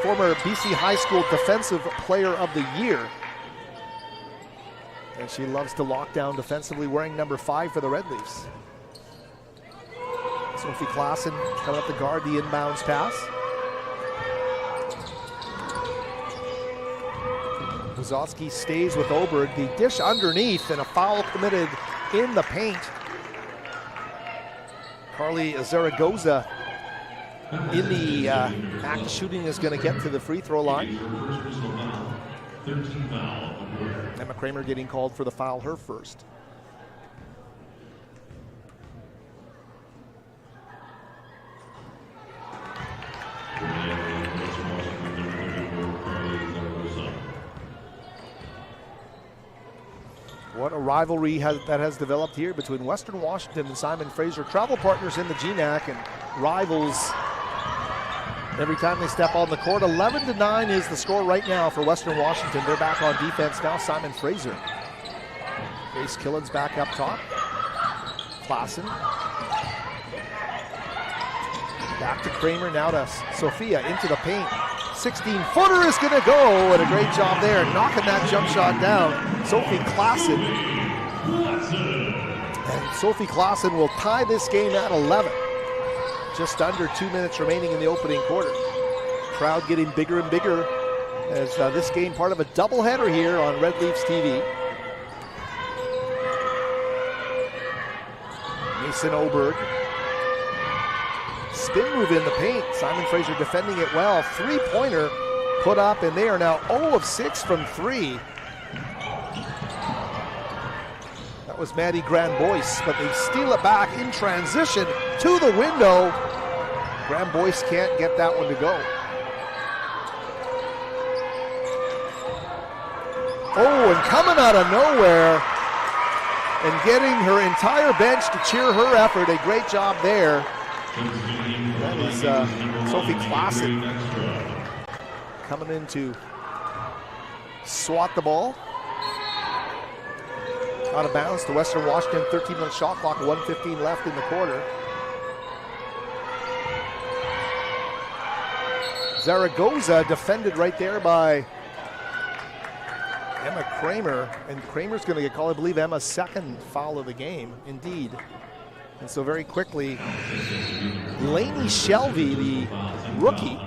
former BC High School Defensive Player of the Year. And she loves to lock down defensively, wearing number 5 for the Red Leafs. Sophie Klassen coming up to guard the inbounds pass. Wazowski stays with Oberg. The dish underneath and a foul committed in the paint. Carly Zaragoza in the act of shooting is going to get to the free throw line. Emma Kramer getting called for the foul, her first. What a rivalry that has developed here between Western Washington and Simon Fraser. Travel partners in the GNAC and rivals every time they step on the court. 11-9 is the score right now for Western Washington. They're back on defense now. Simon Fraser. Grace Killen's back up top. Klassen. Back to Kramer, now to Sophia into the paint. 16-footer is going to go, and a great job there, knocking that jump shot down. Sophie Klassen. And Sophie Klassen will tie this game at 11. Just under 2 minutes remaining in the opening quarter. Crowd getting bigger and bigger as this game part of a doubleheader here on Red Leafs TV. Mason Oberg. Spin move in the paint. Simon Fraser defending it well. Three-pointer put up, and they are now 0 of 6 from 3. That was Maddie Grand-Boyce, but they steal it back in transition to the window. Grand-Boyce can't get that one to go. Oh, and coming out of nowhere and getting her entire bench to cheer her effort. A great job there. That is Sophie Klassen coming in to swat the ball. Out of bounds to Western Washington. 13-minute shot clock, 1:15 left in the quarter. Zaragoza defended right there by Emma Kramer, and Kramer's going to get called, I believe, Emma's second foul of the game, indeed. And so very quickly, Lainey Shelby, the rookie.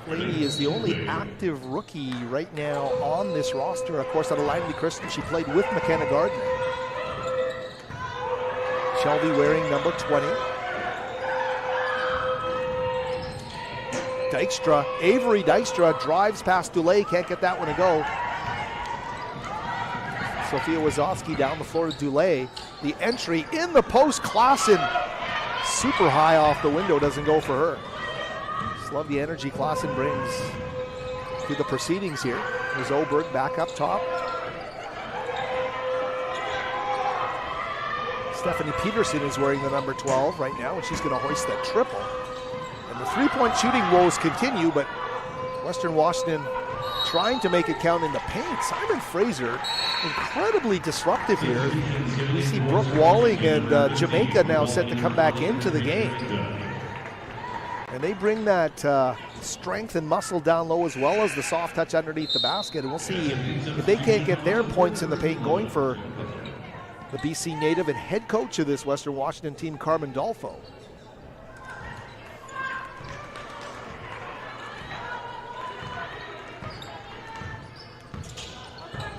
Lainey is the only active rookie right now on this roster. Of course, out of Langley Christian, she played with McKenna Gardner. Shelby wearing number 20. Dykstra, Avery Dykstra drives past Dulé, can't get that one to go. Sophia Wazowski down the floor to Dulé. The entry in the post, Klassen. Super high off the window, doesn't go for her. Just love the energy Klassen brings to the proceedings here. There's Oberg back up top. Stephanie Peterson is wearing the number 12 right now, and she's going to hoist that triple. And the three-point shooting woes continue, but Western Washington trying to make it count in the paint. Simon Fraser, incredibly disruptive here. We see Brooke Walling and Jamaica now set to come back into the game. And they bring that strength and muscle down low as well as the soft touch underneath the basket. And we'll see if they can't get their points in the paint going for the BC native and head coach of this Western Washington team, Carmen Dolfo.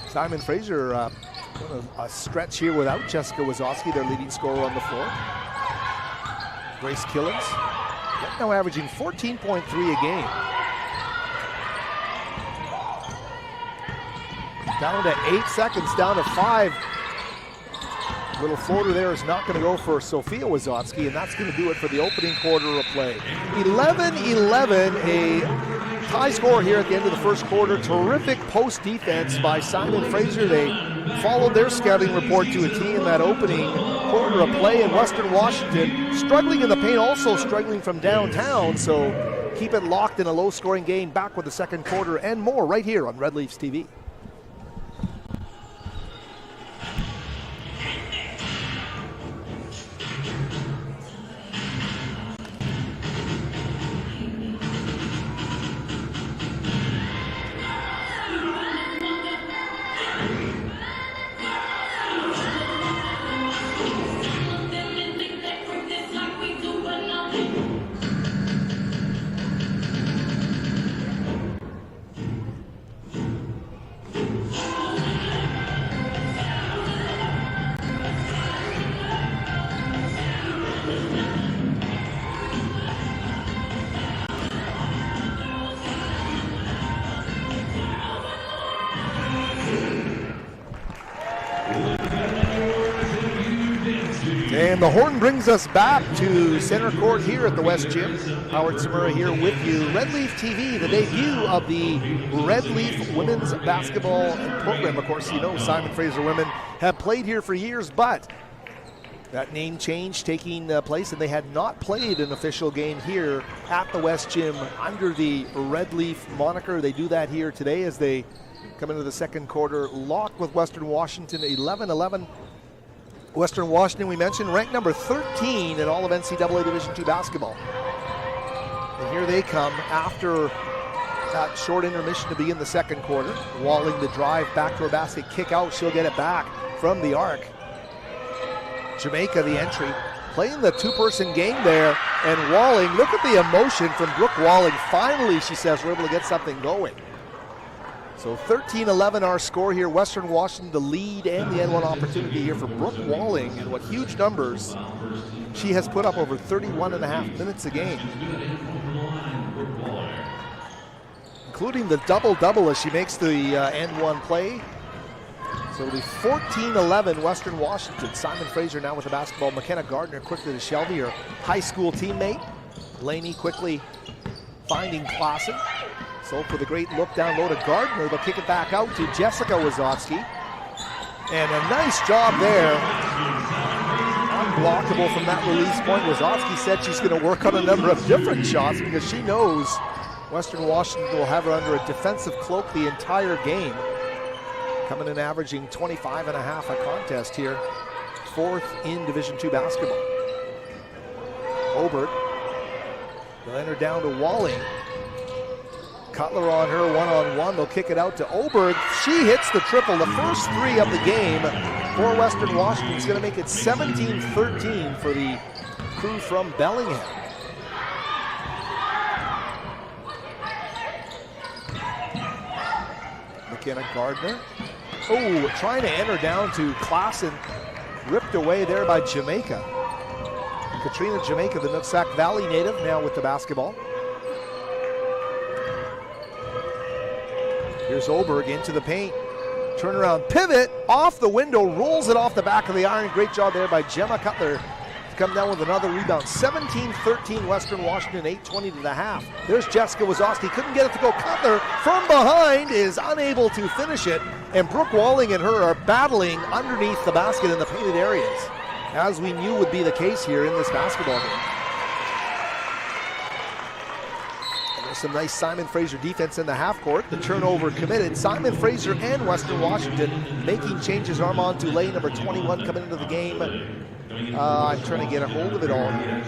Simon Fraser a stretch here without Jessica Wazowski, their leading scorer on the floor. Grace Killens now averaging 14.3 a game. Down to 8 seconds, down to 5. Little floater there is not going to go for Sophia Wazowski, and that's going to do it for the opening quarter of play. 11-11, a tie score here at the end of the first quarter. Terrific post defense by Simon Fraser. They followed their scouting report to a T in that opening quarter of play, in Western Washington struggling in the paint, also struggling from downtown. So keep it locked in a low-scoring game. Back with the second quarter and more right here on Red Leafs TV. And the horn brings us back to center court here at the West Gym. Howard Samura here with you. Red Leaf TV, the debut of the Red Leaf women's basketball program. Of course, you know Simon Fraser women have played here for years, but that name change taking place, and they had not played an official game here at the West Gym under the Red Leaf moniker. They do that here today as they come into the second quarter, locked with Western Washington 11-11. Western Washington, we mentioned, ranked number 13 in all of NCAA Division II basketball. And here they come after that short intermission to begin the second quarter. Walling the drive back to her basket, kick out, she'll get it back from the arc. Jamaica the entry, playing the two-person game there, and Walling, look at the emotion from Brooke Walling. Finally, she says, we're able to get something going. So 13-11 our score here. Western Washington to lead and the N1 opportunity here for Brooke Walling. And what huge numbers. She has put up over 31.5 minutes a game, including the double-double as she makes the N1 play. So it'll be 14-11 Western Washington. Simon Fraser now with the basketball. McKenna Gardner quickly to Shelby, her high school teammate. Laney quickly finding Klassen. So for the great look down low to Gardner, they'll kick it back out to Jessica Wazowski. And a nice job there. Unblockable from that release point. Wazowski said she's going to work on a number of different shots because she knows Western Washington will have her under a defensive cloak the entire game. Coming in averaging 25.5 a contest here. Fourth in Division II basketball. Oberg. They'll enter down to Walling. Cutler on her one-on-one. They'll kick it out to Oberg. She hits the triple. The first three of the game for Western Washington is going to make it 17-13 for the crew from Bellingham. McKenna Gardner. Oh, trying to enter down to Klassen. Ripped away there by Jamaica. Katrina Jamaica, the Nooksack Valley native, now with the basketball. Here's Oberg into the paint. Turnaround pivot off the window, rolls it off the back of the iron. Great job there by Gemma Cutler to come down with another rebound. 17-13 Western Washington, 8:20 to the half. There's Jessica Wazowski, couldn't get it to go. Cutler from behind is unable to finish it, and Brooke Walling and her are battling underneath the basket in the painted areas, as we knew would be the case here in this basketball game. Some nice Simon Fraser defense in the half court. The turnover committed. Simon Fraser and Western Washington making changes. Armand Dulé, number 21, coming into the game. I'm trying to get a hold of it all here.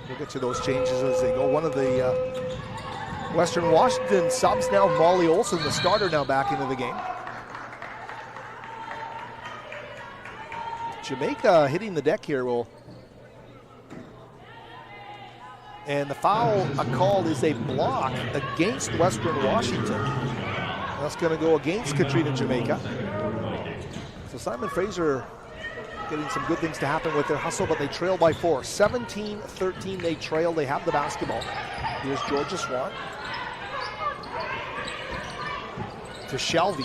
We'll get to those changes as they go. One of the Western Washington subs now, Molly Olson, the starter, now back into the game. Jamaica hitting the deck here will. And the foul called is a block against Western Washington. That's going to go against Katrina Jamaica. So Simon Fraser getting some good things to happen with their hustle, but they trail by 4. 17-13 they trail. They have the basketball. Here's Georgia Swan. To Shelby.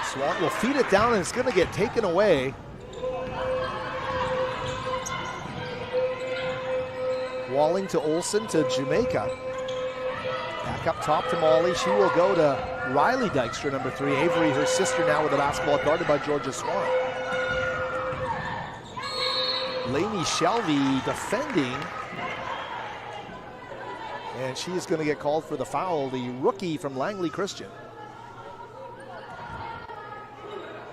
Swan will feed it down, and it's going to get taken away. Walling to Olsen to Jamaica. Back up top to Molly. She will go to Riley Dykstra, number 3. Avery, her sister, now with the basketball, guarded by Georgia Swan. Lainey Shelby defending. And she is going to get called for the foul, the rookie from Langley Christian.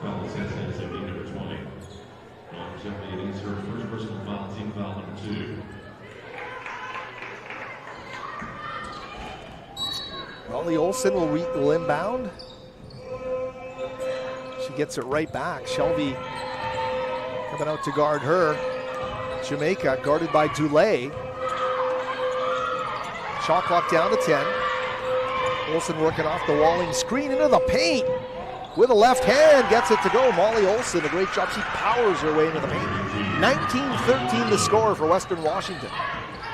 Foul is number 20. Shelby is her first personal foul, team foul number 2. Molly Olsen will inbound. She gets it right back. Shelby coming out to guard her. Jamaica guarded by Dulé. Shot clock down to 10. Olsen working off the Walling screen into the paint. With a left hand, gets it to go. Molly Olsen, a great job. She powers her way into the paint. 19-13 the score for Western Washington.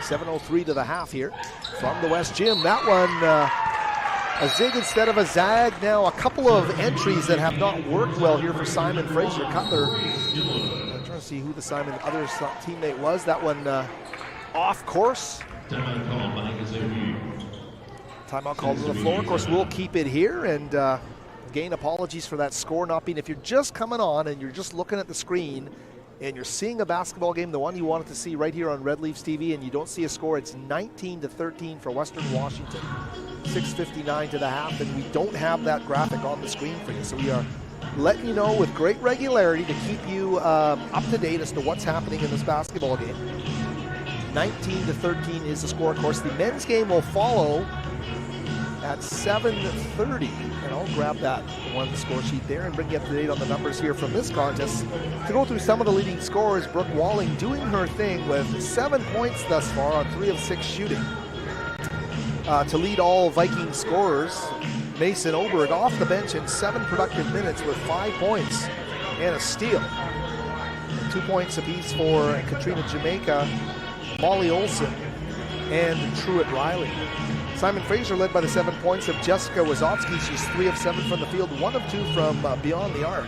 7:03 to the half here from the West Gym. That one A zig instead of a zag. Now a couple of entries that have not worked well here for Simon Fraser. Cutler, I'm trying to see who the other teammate was. That one off course. Timeout called to the floor. Of course, we'll keep it here. And again, apologies for that score not being. If you're just coming on and you're just looking at the screen and you're seeing a basketball game, the one you wanted to see right here on Red Leafs TV, and you don't see a score, it's 19-13 for Western Washington. 6:59 to the half, and we don't have that graphic on the screen for you. So we are letting you know with great regularity to keep you up to date as to what's happening in this basketball game. 19-13 is the score. Of course, the men's game will follow at 7:30, and I'll grab that one score sheet there and bring you up to date on the numbers here from this contest. To go through some of the leading scorers, Brooke Walling doing her thing with 7 points thus far on 3 of 6 shooting. To lead all Viking scorers, Mason Oberg off the bench in 7 productive minutes with 5 points and a steal. 2 points apiece for Katrina Jamaica, Molly Olson, and Truett Riley. Simon Fraser led by the 7 points of Jessica Wazowski. She's 3 of 7 from the field, 1 of 2 from beyond the arc.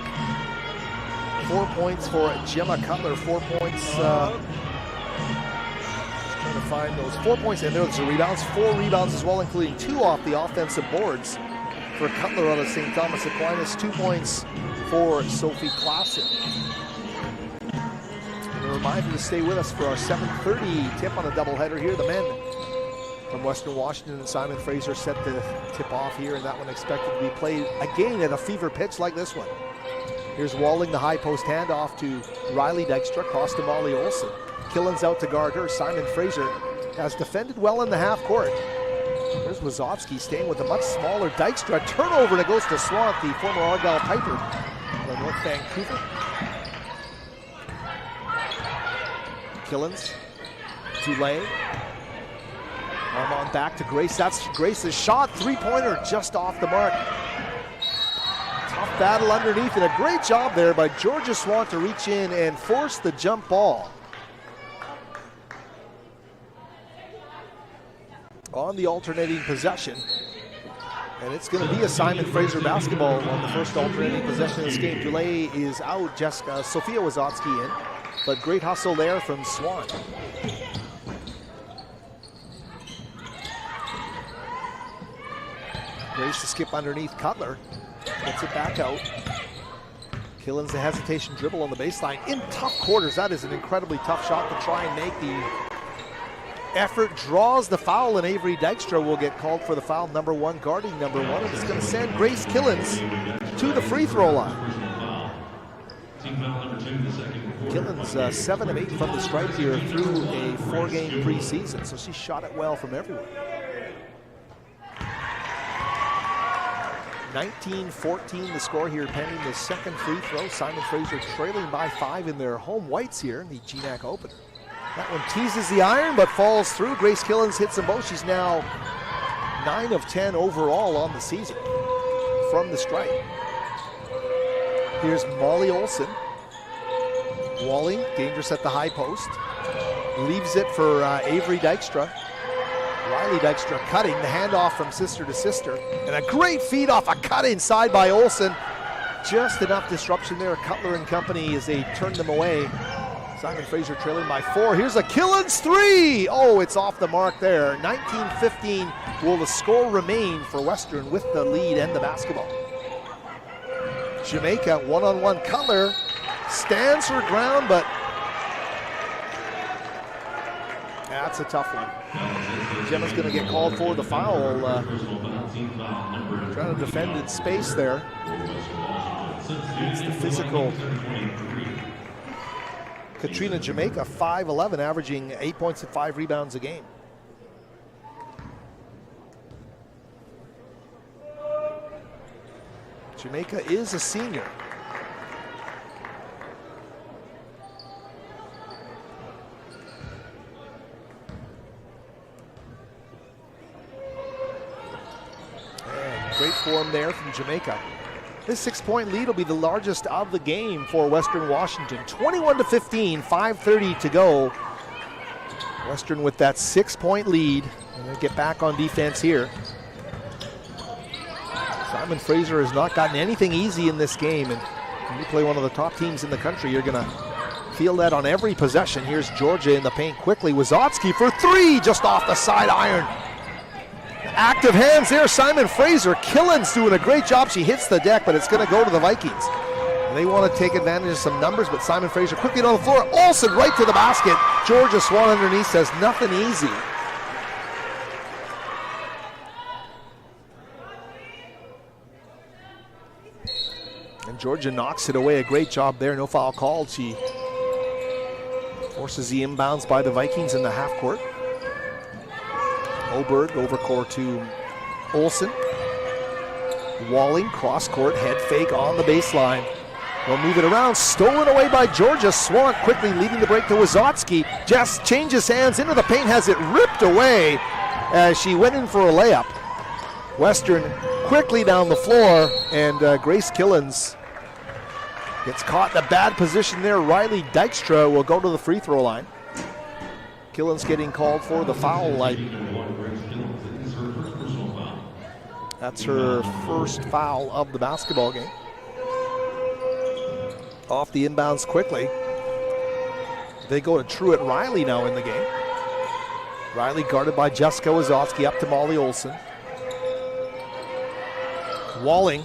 4 points for Gemma Cutler, 4 points. Trying to find those 4 points, and there's the rebounds. 4 rebounds as well, including 2 off the offensive boards for Cutler out of St. Thomas Aquinas. 2 points for Sophie Klassen. And a reminder to stay with us for our 7:30 tip on a doubleheader here. The men from Western Washington and Simon Fraser set the tip off here, and that one expected to be played again at a fever pitch like this one. Here's Walling, the high post handoff to Riley Dykstra, cross to Molly Olson. Killen's out to guard her. Simon Fraser has defended well in the half court. There's Wazowski staying with a much smaller Dykstra. Turnover, and it goes to Swant, the former Argyle Piper from North Vancouver. Killens, Dulé. Armand back to Grace. That's Grace's shot. 3-pointer just off the mark. Tough battle underneath, and a great job there by Georgia Swant to reach in and force the jump ball. On the alternating possession. And it's going to be a Simon Fraser basketball on the first alternating possession of this game. Dulé is out. Sophia Wazowski in. But great hustle there from Swan. Grace to skip underneath Cutler. Gets it back out. Killen's a hesitation dribble on the baseline. In tough quarters, that is an incredibly tough shot to try and make. The effort draws the foul, and Avery Dykstra will get called for the foul. Number 1, guarding number 1. And it's going to send Grace Killens to the free throw line. Killens 7 of 8 from the stripe here through a 4-game preseason, so she shot it well from everywhere. 19-14 the score here, pending the second free throw. Simon Fraser trailing by 5 in their home whites here in the GNAC opener. That one teases the iron but falls through. Grace Killens hits them both. She's now 9 of 10 overall on the season from the stripe. Here's Molly Olson. Walling, dangerous at the high post. Leaves it for Avery Dykstra. Riley Dykstra cutting, the handoff from sister to sister. And a great feed off a cut inside by Olson. Just enough disruption there, Cutler and company, as they turn them away. Simon Fraser trailing by 4. Here's a Killens 3. Oh, it's off the mark there. 19-15 will the score remain for Western with the lead and the basketball. Jamaica one-on-one. Cutler stands her ground, but that's a tough one. Gemma's going to get called for the foul. Trying to defend in space there. It's the physical Katrina Jamaica, 5'11", averaging 8 points and 5 rebounds a game. Jamaica is a senior. Great form there from Jamaica. This 6-point lead will be the largest of the game for Western Washington. 21-15, 5:30 to go. Western with that 6-point lead. And they get back on defense here. Simon Fraser has not gotten anything easy in this game, and when you play one of the top teams in the country, you're going to feel that on every possession. Here's Georgia in the paint quickly. Wazowski for three, just off the side iron. Active hands there, Simon Fraser. Killen's doing a great job. She hits the deck, but it's going to go to the Vikings. And they want to take advantage of some numbers, but Simon Fraser quickly on the floor. Olsen right to the basket. Georgia Swan underneath says nothing easy. And Georgia knocks it away. A great job there. No foul called. She forces the inbounds by the Vikings in the half court. Oberg over court to Olsen. Walling cross court, head fake on the baseline. They'll move it around, stolen away by Georgia. Swan quickly leading the break to Wazowski. Just changes hands into the paint, has it ripped away as she went in for a layup. Western quickly down the floor, and Grace Killens gets caught in a bad position there. Riley Dykstra will go to the free throw line. Killens getting called for the foul line. That's her first foul of the basketball game. Off the inbounds quickly. They go to Truett Riley now in the game. Riley guarded by Jessica Wazowski, up to Molly Olsen. Walling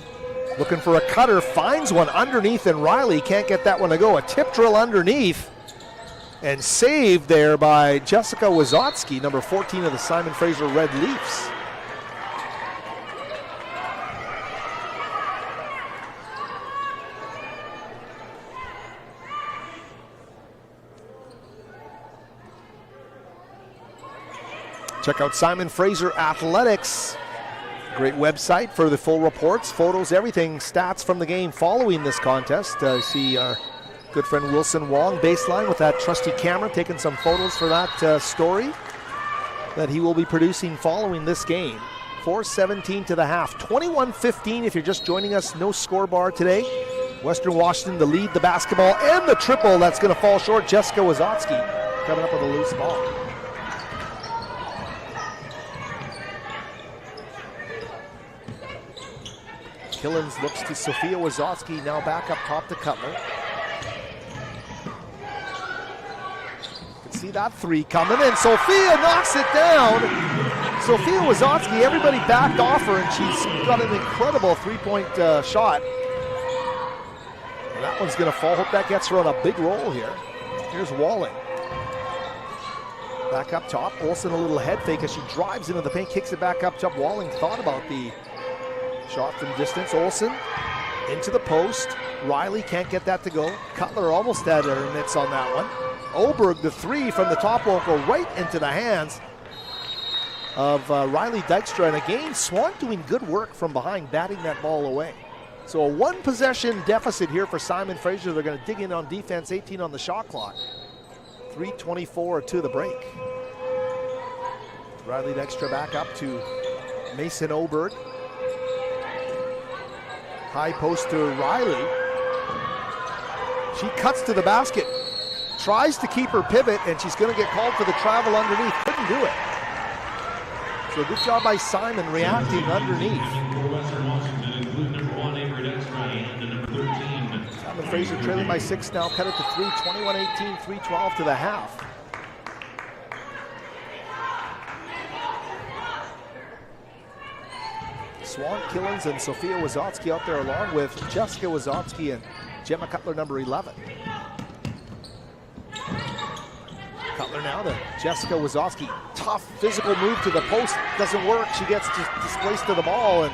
looking for a cutter, finds one underneath, and Riley can't get that one to go. A tip drill underneath, and saved there by Jessica Wazowski, number 14 of the Simon Fraser Red Leafs. Check out Simon Fraser Athletics. Great website for the full reports, photos, everything, stats from the game following this contest. See our good friend Wilson Wong baseline with that trusty camera, taking some photos for that story that he will be producing following this game. 4:17 to the half, 21-15 if you're just joining us. No score bar today. Western Washington to lead the basketball and the triple that's going to fall short. Jessica Wazowski coming up with a loose ball. Killens looks to Sophia Wazowski, now back up top to Cutler. You can see that three coming, and Sophia knocks it down. Sophia Wazowski, everybody backed off her, and she's got an incredible three-point shot. And that one's going to fall. Hope that gets her on a big roll here. Here's Walling. Back up top. Olsen a little head fake as she drives into the paint, kicks it back up top. Walling thought about the shot from distance. Olsen into the post. Riley can't get that to go. Cutler almost had her mitts on that one. Oberg, the three from the top won't go right into the hands of Riley Dykstra. And again, Swan doing good work from behind, batting that ball away. So a one possession deficit here for Simon Fraser. They're going to dig in on defense, 18 on the shot clock. 3:24 to the break. Riley Dykstra back up to Mason Oberg. High post to Riley. She cuts to the basket, tries to keep her pivot, and she's going to get called for the travel underneath. Couldn't do it. So good job by Simon reacting underneath. Simon Fraser trailing by 6 now, cut it to 3, 21-18, 3:12 to the half. Swan, Killens, and Sophia Wazowski out there along with Jessica Wazowski and Gemma Cutler, number 11. Cutler now to Jessica Wazowski. Tough physical move to the post. Doesn't work. She gets displaced to the ball, and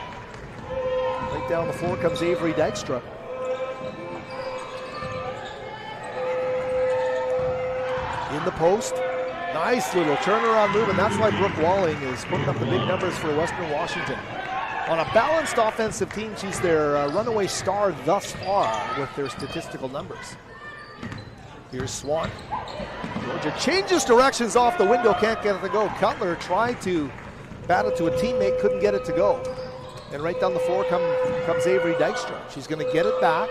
right down the floor comes Avery Dykstra. In the post. Nice little turnaround move, and that's why Brooke Walling is putting up the big numbers for Western Washington. On a balanced offensive team, she's their runaway star thus far with their statistical numbers. Here's Swan. Georgia changes directions off the window, can't get it to go. Cutler tried to bat it to a teammate, couldn't get it to go. And right down the floor comes Avery Dykstra. She's going to get it back.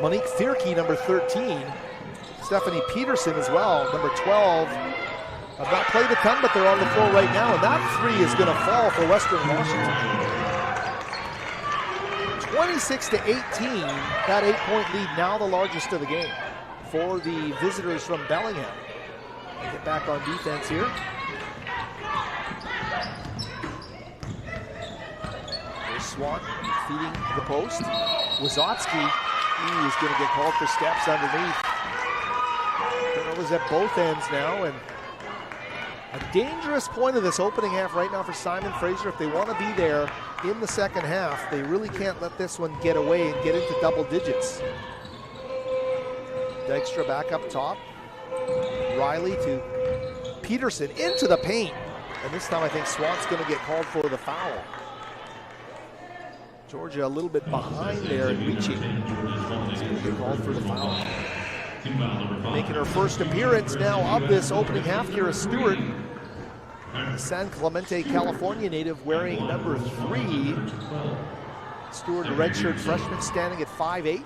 Monique Fierke, number 13. Stephanie Peterson as well, number 12. Have not played a ton, but they're on the floor right now, and that three is going to fall for Western Washington. 26-18, that 8-point lead, now the largest of the game for the visitors from Bellingham. Get back on defense here. There's Swan feeding the post. Wazowski, he is going to get called for steps underneath. Turnovers at both ends now, and a dangerous point of this opening half right now for Simon Fraser. If they want to be there in the second half, they really can't let this one get away and get into double digits. Dykstra back up top. Riley to Peterson into the paint. And this time I think Swan's going to get called for the foul. Georgia a little bit behind there and reaching. He's going to get called for the foul. Making her first appearance now of this opening half, Kira Stewart. San Clemente, California native, wearing number 3. Stewart, a redshirt freshman, standing at 5'8".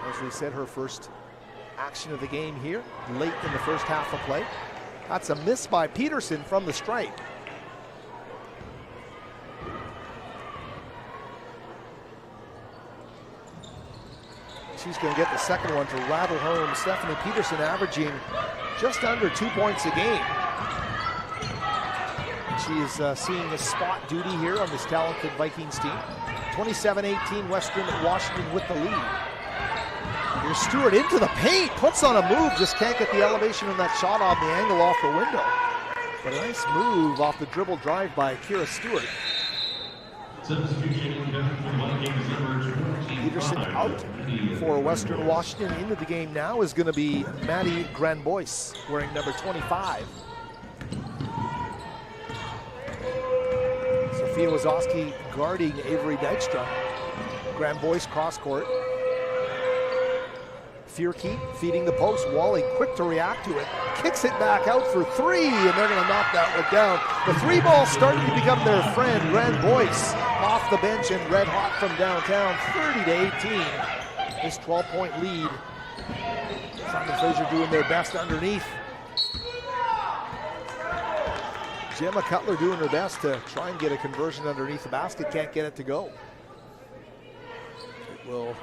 As we said, her first action of the game here, late in the first half of play. That's a miss by Peterson from the stripe. She's going to get the second one to rattle home. Stephanie Peterson averaging just under 2 points a game. She is seeing a spot duty here on this talented Vikings team. 27-18, Western Washington with the lead. Here's Stewart into the paint, puts on a move, just can't get the elevation on that shot off the angle off the window. But a nice move off the dribble drive by Kira Stewart. Peterson out for Western Washington. Into the game now is going to be Maddie Granbois, wearing number 25. Sophia Wazowski guarding Avery Dykstra. Granbois cross court. Fierke feeding the post. Walling quick to react to it. Kicks it back out for 3, and they're going to knock that one down. The 3 ball starting to become their friend. Granbois off the bench and red hot from downtown. 30-18. This 12-point lead. Simon Fraser doing their best underneath. Gemma Cutler doing her best to try and get a conversion underneath the basket. Can't get it to go. It will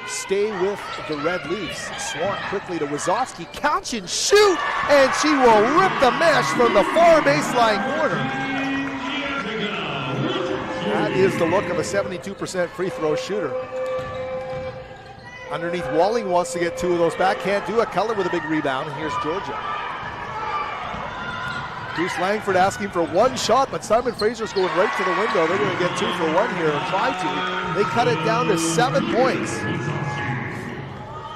stay with the Red Leafs. Swan quickly to Wazowski. Catch and shoot! And she will rip the mesh from the far baseline corner. That is the look of a 72% free throw shooter. Underneath, Walling wants to get 2 of those back. Can't do it. Cutler with a big rebound. And here's Georgia. Bruce Langford asking for 1 shot, but Simon Fraser's going right to the window. They're going to get 2 for 1 here and try to. They cut it down to 7 points.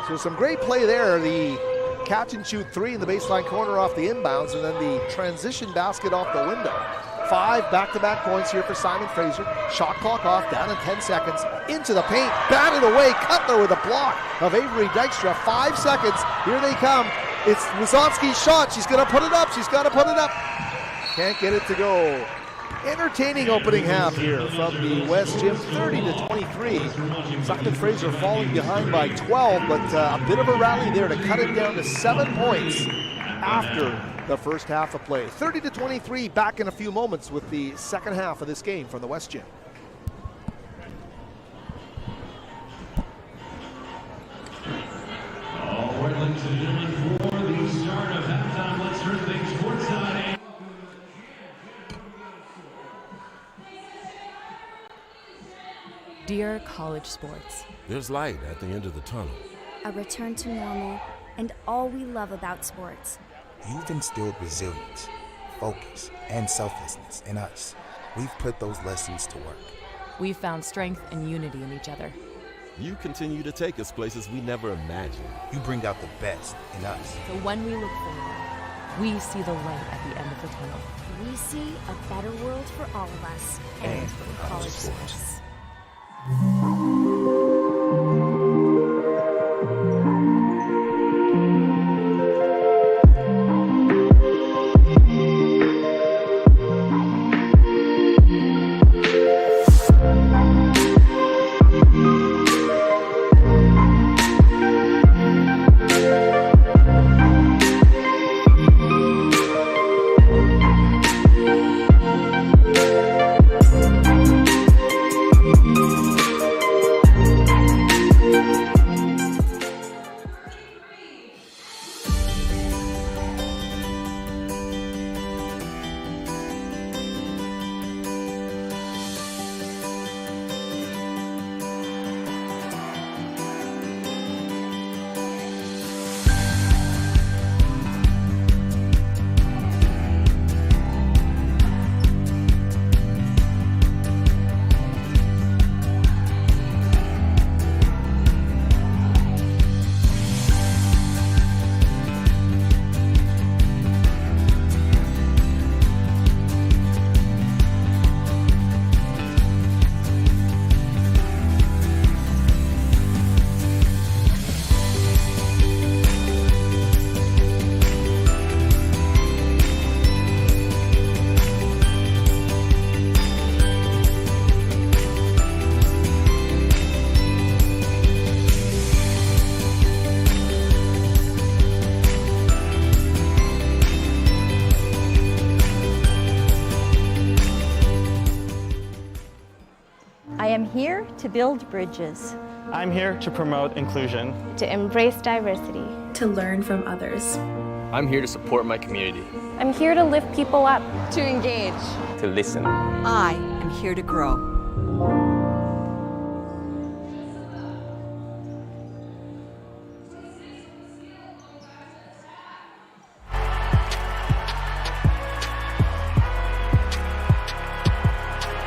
So some great play there. The catch and shoot 3 in the baseline corner off the inbounds, and then the transition basket off the window. 5 back-to-back points here for Simon Fraser. Shot clock off, down in 10 seconds. Into the paint, batted away. Cutler with a block of Avery Dykstra. 5 seconds, here they come. It's Wazowski's shot. She's going to put it up. She's got to put it up. Can't get it to go. Entertaining opening half here from the West Gym, 30-23. Simon Fraser falling behind by 12, but a bit of a rally there to cut it down to 7 points after the first half of play. 30-23, back in a few moments with the second half of this game from the West Gym. All right, ladies and gentlemen, for the start of halftime, let's turn things courtside. Dear college sports, there's light at the end of the tunnel. A return to normal, and all we love about sports. You've instilled resilience, focus, and selflessness in us. We've put those lessons to work. We've found strength and unity in each other. You continue to take us places we never imagined. You bring out the best in us. So when we look forward, we see the light at the end of the tunnel. We see a better world for all of us and for college sports. to build bridges. I'm here to promote inclusion, to embrace diversity, to learn from others. I'm here to support my community. I'm here to lift people up, to engage, to listen. I am here to grow.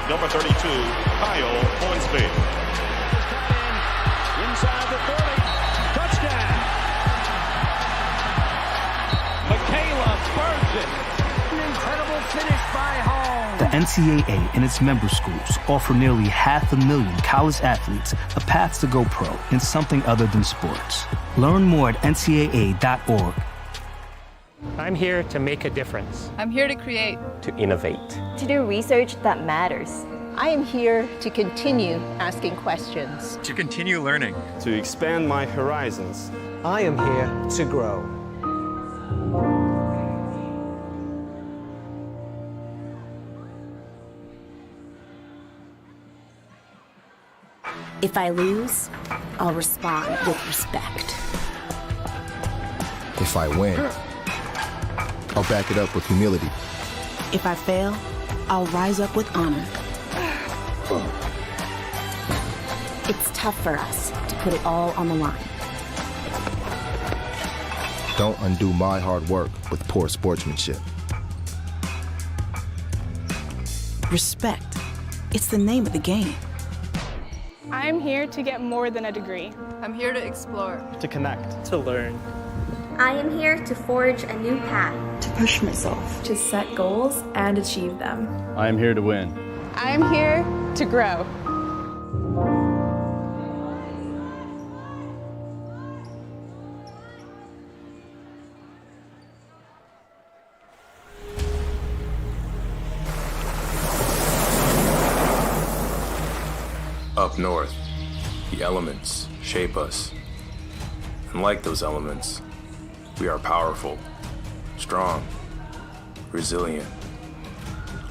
Number 32, Kyle Hornsby. Inside the 30, touchdown. Michaela burns it. An incredible finish by Hall. The NCAA and its member schools offer nearly 500,000 college athletes a path to go pro in something other than sports. Learn more at ncaa.org. I'm here to make a difference. I'm here to create, to innovate, to do research that matters. I am here to continue asking questions, to continue learning, to expand my horizons. I am here to grow. If I lose, I'll respond with respect. If I win, I'll back it up with humility. If I fail, I'll rise up with honor. It's tough for us to put it all on the line. Don't undo my hard work with poor sportsmanship. Respect. It's the name of the game. I'm here to get more than a degree. I'm here to explore, to connect, to learn. I am here to forge a new path, to push myself, to set goals and achieve them. I am here to win. I am here to grow. Up north, the elements shape us. And like those elements, we are powerful, strong, resilient.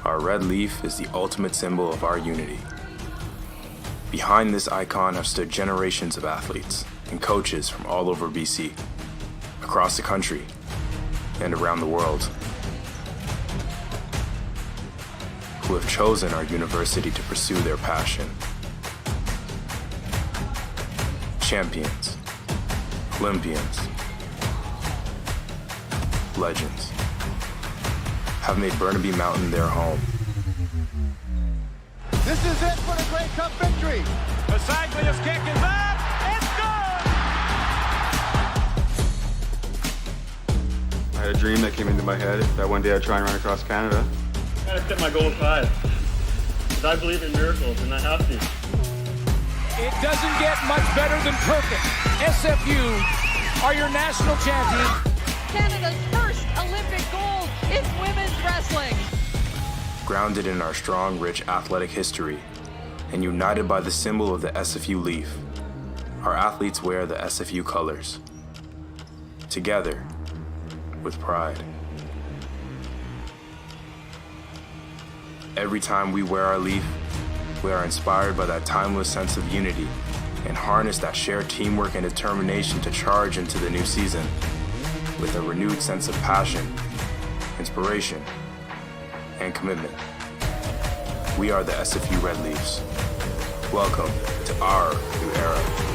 Our red leaf is the ultimate symbol of our unity. Behind this icon have stood generations of athletes and coaches from all over BC, across the country, and around the world, who have chosen our university to pursue their passion. Champions, Olympians, legends have made Burnaby Mountain their home. This is it for the Grey Cup victory. Basaglia's kick is up. It's good. I had a dream that came into my head that one day I'd try and run across Canada. I gotta set my goal of 5. Because I believe in miracles and I have to. It doesn't get much better than perfect. SFU are your national champions. Canada's first Olympic gold is women's wrestling. Grounded in our strong, rich athletic history and united by the symbol of the SFU leaf, our athletes wear the SFU colors. Together, with pride. Every time we wear our leaf, we are inspired by that timeless sense of unity and harness that shared teamwork and determination to charge into the new season with a renewed sense of passion, inspiration, and commitment. We are the SFU Red Leafs. Welcome to our new era.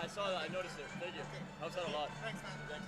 I saw that. I noticed it. Thank you. Helps out a lot. Thanks, man. Thanks.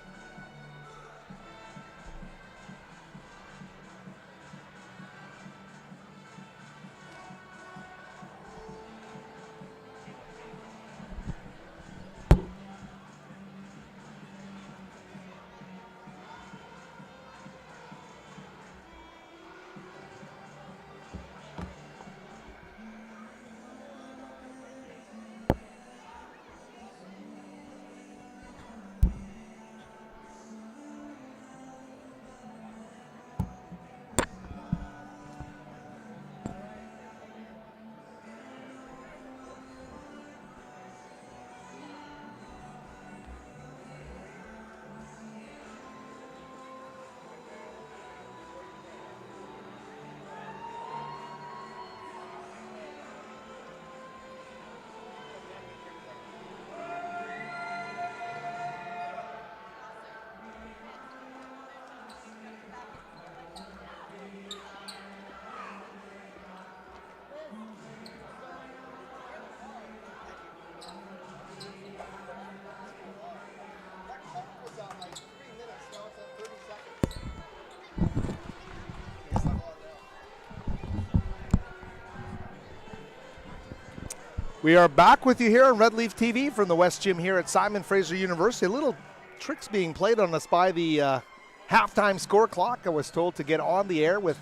We are back with you here on Red Leaf TV from the West Gym here at Simon Fraser University. A little tricks being played on us by the halftime score clock. I was told to get on the air with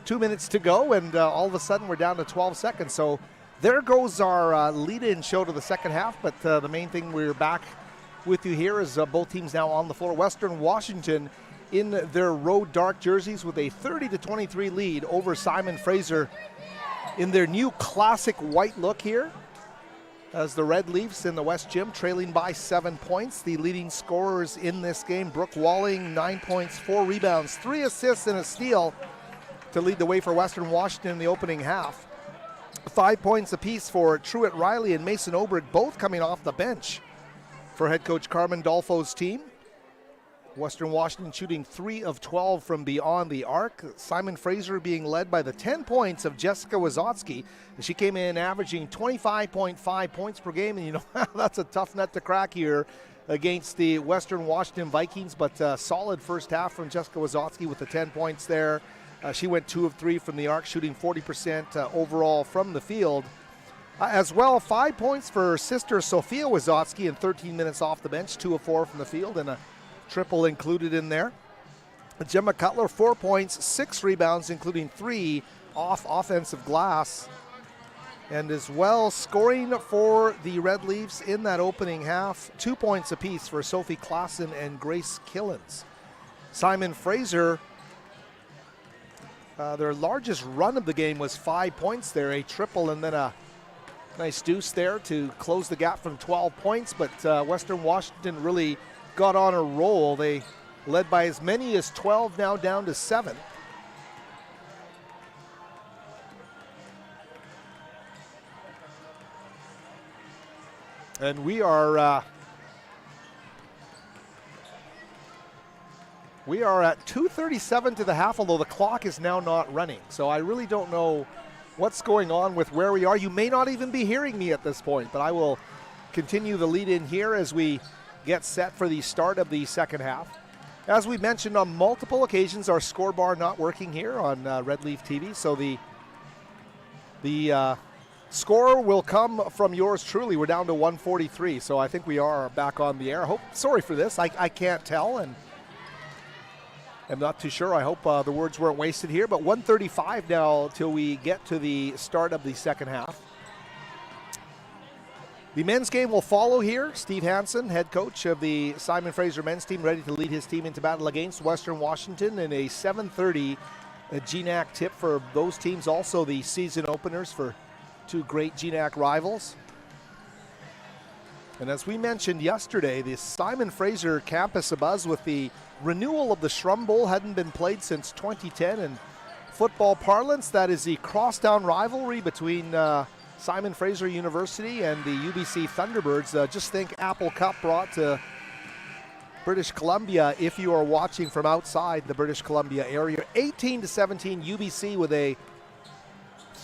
2 minutes to go, and all of a sudden we're down to 12 seconds. So there goes our lead-in show to the second half, but the main thing we're back with you here is both teams now on the floor. Western Washington in their road dark jerseys with a 30-23 lead over Simon Fraser in their new classic white look here, as the Red Leafs in the West Gym trailing by 7 points. The leading scorers in this game, Brooke Walling, 9 points, 4 rebounds, 3 assists and a steal to lead the way for Western Washington in the opening half. 5 points apiece for Truett Riley and Mason Oberg, both coming off the bench for head coach Carmen Dolfo's team. Western Washington shooting 3 of 12 from beyond the arc. Simon Fraser being led by the 10 points of Jessica Wazotsky. She came in averaging 25.5 points per game, and you know, that's a tough nut to crack here against the Western Washington Vikings, but solid first half from Jessica Wazotsky with the 10 points there. She went 2 of 3 from the arc, shooting 40% overall from the field. As well, 5 points for sister Sophia Wazotsky in 13 minutes off the bench, 2 of 4 from the field, and a triple included in there. Gemma Cutler, 4 points, 6 rebounds, including 3 off offensive glass. And as well, scoring for the Red Leafs in that opening half, 2 points apiece for Sophie Klassen and Grace Killens. Simon Fraser, their largest run of the game was 5 points there, a triple and then a nice deuce there to close the gap from 12 points. But Western Washington really got on a roll. They led by as many as 12, now down to 7. And we are at 2:37 to the half, although the clock is now not running. So I really don't know what's going on with where we are. You may not even be hearing me at this point, but I will continue the lead in here as we get set for the start of the second half. As we mentioned on multiple occasions, our score bar not working here on Red Leaf TV, so the score will come from yours truly. We're down to 143, so I think we are back on the air. Sorry for this, I can't tell, and I'm not too sure. I hope the words weren't wasted here, but 135 now till we get to the start of the second half. The men's game will follow here. Steve Hansen, head coach of the Simon Fraser men's team, ready to lead his team into battle against Western Washington in a 7:30 GNAC tip for those teams. Also the season openers for 2 great GNAC rivals. And as we mentioned yesterday, the Simon Fraser campus abuzz with the renewal of the Shrum Bowl. Hadn't been played since 2010 in football parlance. That is the crosstown rivalry between Simon Fraser University and the UBC Thunderbirds. Just think Apple Cup brought to British Columbia if you are watching from outside the British Columbia area. 18-17 UBC with a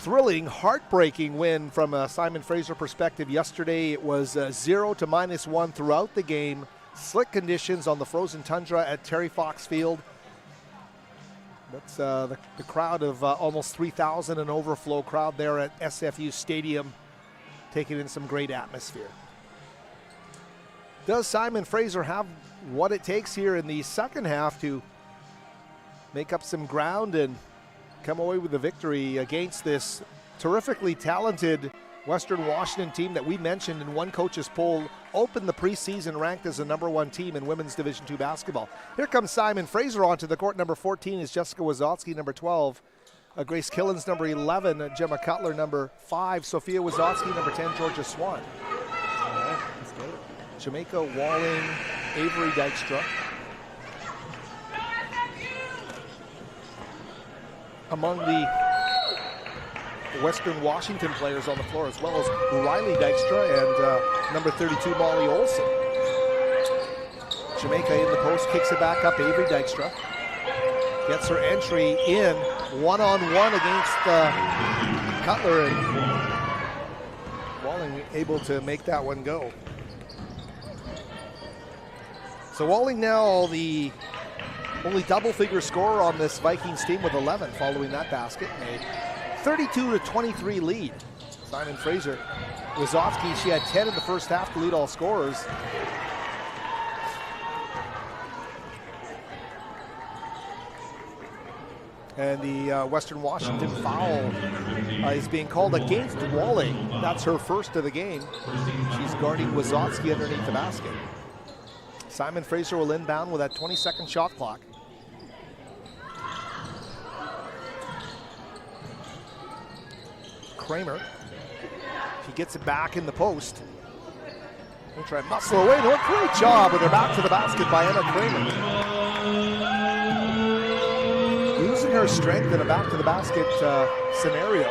thrilling, heartbreaking win from a Simon Fraser perspective yesterday. It was 0 to -1 throughout the game. Slick conditions on the frozen tundra at Terry Fox Field. That's the crowd of almost 3,000, an overflow crowd there at SFU Stadium, taking in some great atmosphere. Does Simon Fraser have what it takes here in the second half to make up some ground and come away with a victory against this terrifically talented Western Washington team that we mentioned in one coach's poll opened the preseason ranked as the #1 team in women's Division II basketball? Here comes Simon Fraser onto the court. Number 14 is Jessica Wazowski. Number 12, Grace Killens. Number 11, Gemma Cutler. Number 5, Sophia Wazowski. Number 10, Georgia Swan. All right, let's get it. Jamaica, Walling, Avery Dykstra. Among the Western Washington players on the floor, as well as Riley Dykstra and number 32, Molly Olson. Jamaica in the post, kicks it back up. Avery Dykstra gets her entry in one-on-one against Cutler, and Walling able to make that one go. So Walling now the only double-figure scorer on this Vikings team with 11 following that basket. Made 32-23 lead. Simon Fraser. Wazowski, she had 10 in the first half to lead all scorers. And the Western Washington foul is being called against Walling. That's her first of the game. She's guarding Wazowski underneath the basket. Simon Fraser will inbound with that 20-second shot clock. Kramer. She gets it back in the post. We'll try to muscle away. No, great job with her back to the basket by Emma Kramer. Losing her strength in a back to the basket scenario.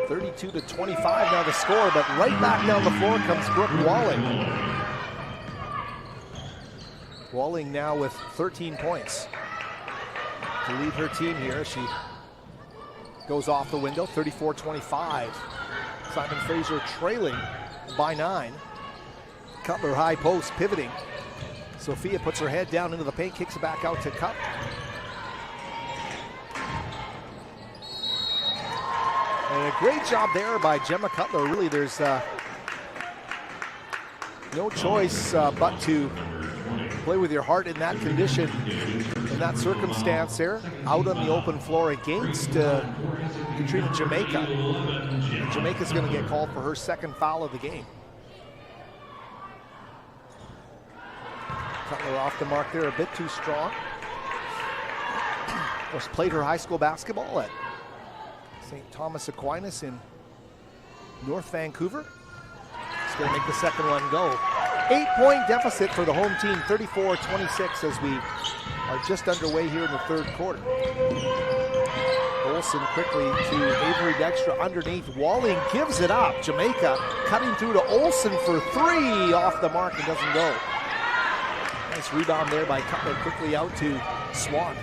32-25 now the score, but right back down the floor comes Brooke Walling. Walling now with 13 points to lead her team here. She goes off the window, 34-25. Simon Fraser trailing by 9. Cutler high post, pivoting. Sophia puts her head down into the paint, kicks it back out to Cutler. And a great job there by Gemma Cutler. Really, there's no choice but to play with your heart in that condition, in that circumstance there, out on the open floor against Katrina Jamaica. And Jamaica's going to get called for her second foul of the game. Cutler off the mark there, a bit too strong. Of course, played her high school basketball at St. Thomas Aquinas in North Vancouver. She's going to make the second one go. 8-point deficit for the home team, 34-26 as we are just underway here in the third quarter. Olsen quickly to Avery Dykstra underneath. Walling gives it up. Jamaica cutting through to Olsen for 3, off the mark and doesn't go. Nice rebound there by Cutler, quickly out to Swan.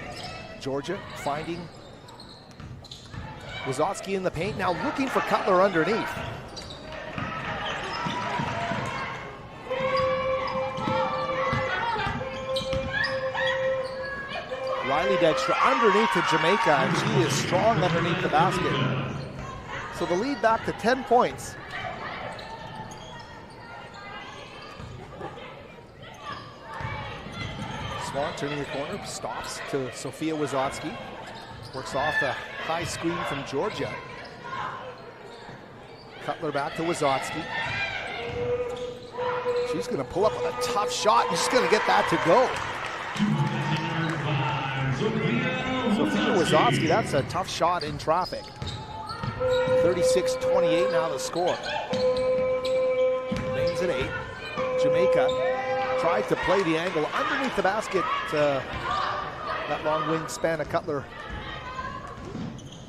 Georgia finding Wazowski in the paint, now looking for Cutler underneath. Riley Dykstra underneath to Jamaica, and she is strong underneath the basket. So the lead back to 10 points. Swan turning the corner, stops to Sophia Wazowski. Works off the high screen from Georgia. Cutler back to Wazowski. She's going to pull up with a tough shot, and she's going to get that to go. Sophia Wazowski, that's a tough shot in traffic. 36-28 now the score. Remains at 8. Jamaica tried to play the angle underneath the basket. That long wingspan of Cutler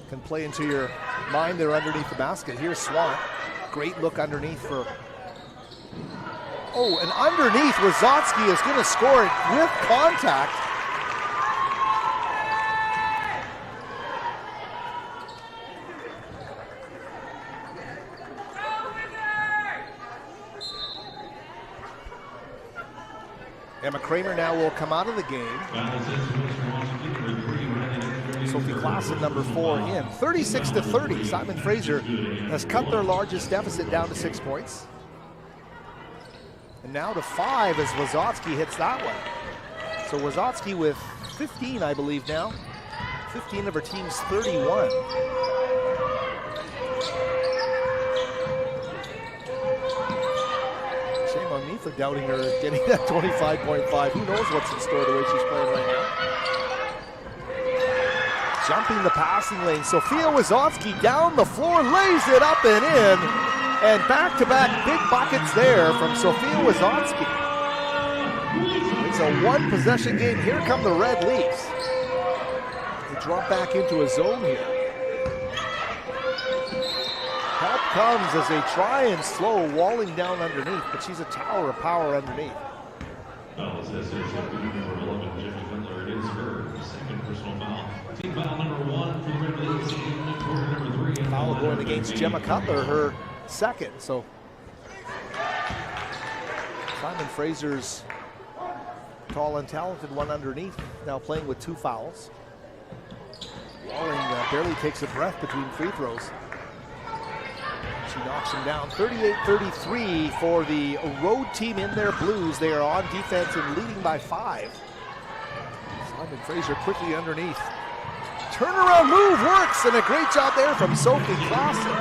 can play into your mind there underneath the basket. Here's Swan. Great look underneath for... Oh, and underneath, Wazowski is going to score it with contact. Emma Kramer now will come out of the game. Sophie Klassen, number 4, in. 36-30. Simon Fraser has cut their largest deficit down to 6 points. And now to 5 as Wazowski hits that one. So Wazowski with 15, I believe now. 15 of her team's 31. Shame on me for doubting her getting that 25.5. Who knows what's in store the way she's playing right now. Jumping the passing lane. Sophia Wazowski down the floor, lays it up and in. And back-to-back big buckets there from Sophia Wazowski. It's a one-possession game. Here come the Red Leafs. They drop back into a zone here. Help comes as they try and slow walling down underneath, but she's a tower of power underneath. Foul is SFU number 11, Jimmy Cutler. It is her second personal foul. Team foul number 1 for the Red Leafs in quarter number 3. Foul going against Gemma Cutler, her second. So Simon Fraser's tall and talented one underneath, now playing with 2 fouls. Walling barely takes a breath between free throws. She knocks him down. 38-33 for the road team in their blues. They are on defense and leading by 5. Simon Fraser quickly underneath. Turnaround move works, and a great job there from Sophie Klassen.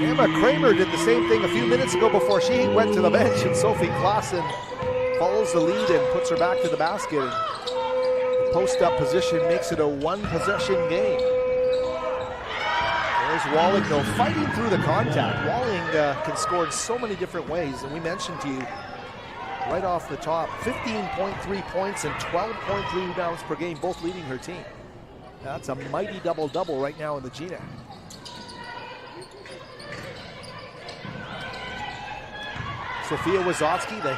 Emma Kramer did the same thing a few minutes ago before she went to the bench, and Sophie Klassen follows the lead and puts her back to the basket. The post-up position makes it a one-possession game. There's Walling, though, fighting through the contact. Walling can score in so many different ways, and we mentioned to you right off the top, 15.3 points and 12.3 rebounds per game, both leading her team. That's a mighty double-double right now in the GNAC. Sophia Wazowski, the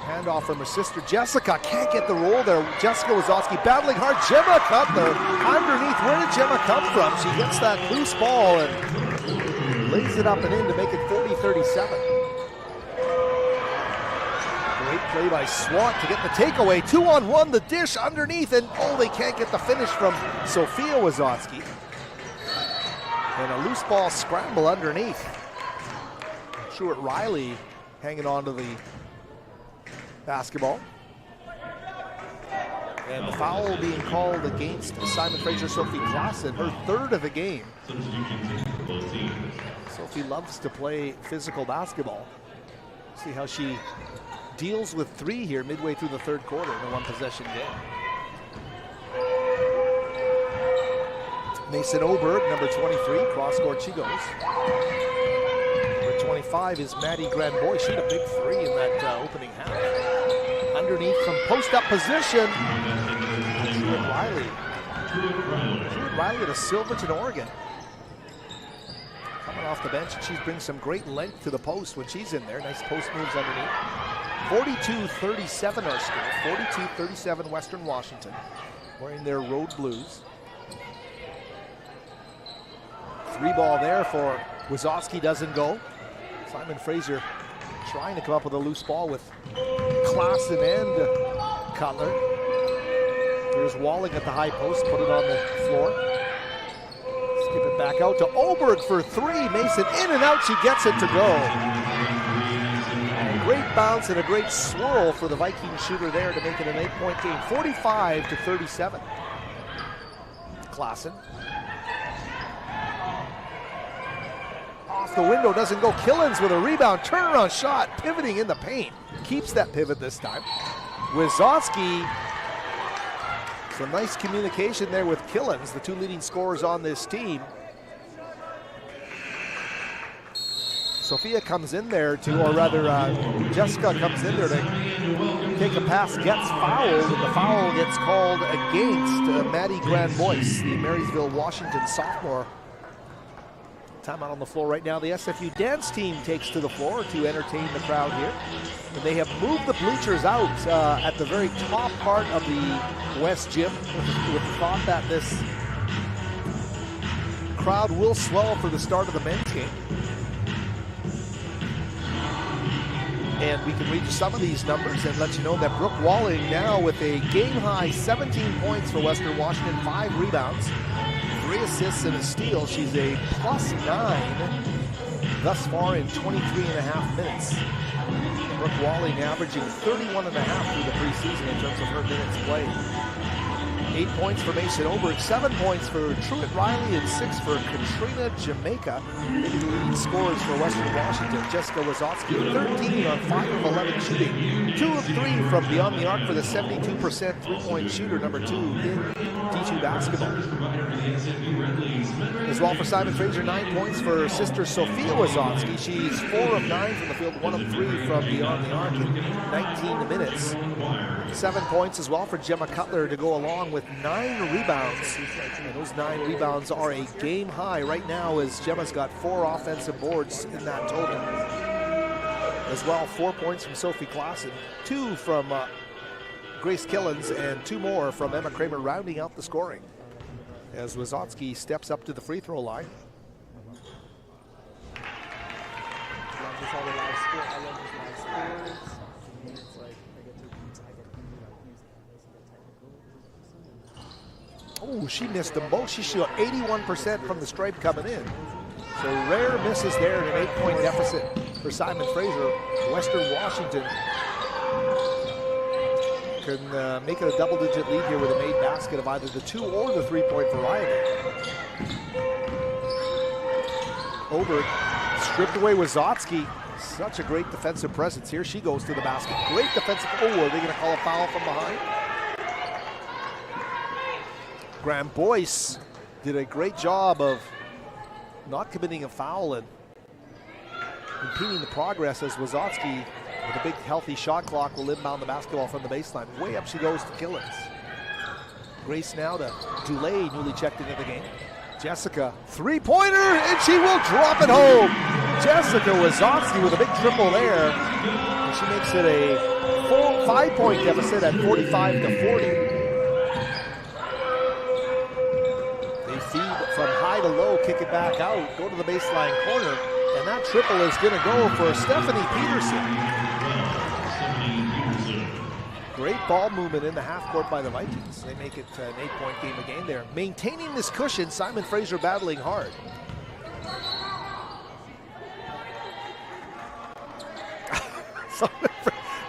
handoff from her sister Jessica, can't get the roll there. Jessica Wazowski battling hard. Gemma Cutler underneath. Where did Gemma come from? She gets that loose ball and lays it up and in to make it 40-37. Great play by Swat to get the takeaway. 2-on-1, the dish underneath, and oh, they can't get the finish from Sophia Wazowski. And a loose ball scramble underneath. Stuart Riley hanging on to the basketball. And the foul being called against Simon Fraser, Sophie Klassen, her 3rd of the game. Sophie loves to play physical basketball. See how she deals with 3 here midway through the 3rd quarter in a one-possession game. Mason Oberg, number 23, cross-court she goes. Number 25 is Maddie Granboy. She had a big 3 in that opening half. Underneath from post-up position, Stuart Riley. Stuart Riley at a Silverton, Oregon. Coming off the bench, and she brings some great length to the post when she's in there. Nice post moves underneath. 42-37 our score. 42-37 Western Washington, wearing their road blues. 3 ball there for Wazowski, doesn't go. Simon Fraser trying to come up with a loose ball with Klassen and Cutler. Here's Walling at the high post, put it on the floor. Skip it back out to Oberg for 3. Mason in and out, she gets it to go. A great bounce and a great swirl for the Viking shooter there to make it an 8-point game. 45-37. Klassen. Off the window, doesn't go. Killens with a rebound, turnaround shot, pivoting in the paint. Keeps that pivot this time. Wazowski, some nice communication there with Killens, the 2 leading scorers on this team. Sophia comes in there to, or rather Jessica comes in there to take a pass, gets fouled, and the foul gets called against Maddie Granboyce, the Marysville, Washington sophomore. Timeout on the floor right now. The SFU dance team takes to the floor to entertain the crowd here. And they have moved the bleachers out at the very top part of the West Gym with the thought that this crowd will swell for the start of the men's game. And we can read some of these numbers and let you know that Brooke Walling now with a game-high 17 points for Western Washington, 5 rebounds, 3 assists and a steal. She's a +9 thus far in 23.5 minutes. Brooke Walling averaging 31.5 through the preseason in terms of her minutes played. 8 points for Mason Oberg, 7 points for Truett Riley, and 6 for Katrina Jamaica. Maybe the leading scorers for Western Washington. Jessica Wazotsky, 13 on 5 of 11 shooting. 2 of 3 from beyond the arc for the 72% three-point shooter, number 2 in D2 basketball. As well for Simon Fraser, 9 points for sister Sophia Wazotsky. She's 4 of 9 from the field, 1 of 3 from beyond the arc in 19 minutes. 7 points as well for Gemma Cutler to go along with 9 rebounds. And those 9 rebounds are a game high right now, as Gemma's got 4 offensive boards in that total. As well, 4 points from Sophie Klassen, 2 from Grace Killens, and 2 more from Emma Kramer rounding out the scoring. As Wazotsky steps up to the free throw line. Oh, she missed them both. She shot 81% from the stripe coming in. So rare misses there in an 8-point deficit for Simon Fraser. Western Washington can make it a double-digit lead here with a made basket of either the 2 or the 3-point variety. Oberg stripped away Wazotsky. Such a great defensive presence here. She goes to the basket. Great defensive. Oh, are they going to call a foul from behind? Graham Boyce did a great job of not committing a foul and impeding the progress, as Wazotsky, with a big healthy shot clock, will inbound the basketball from the baseline. Way up she goes to Killens. Grace now to Dulay, newly checked into the game. Jessica, 3-pointer, and she will drop it home. Jessica Wazotsky with a big triple there. And she makes it a 5-point deficit at 45-40. From high to low, kick it back out, go to the baseline corner, and that triple is going to go for Stephanie Peterson. Great ball movement in the half court by the Vikings. They make it an 8-point game again there. Maintaining this cushion, Simon Fraser battling hard.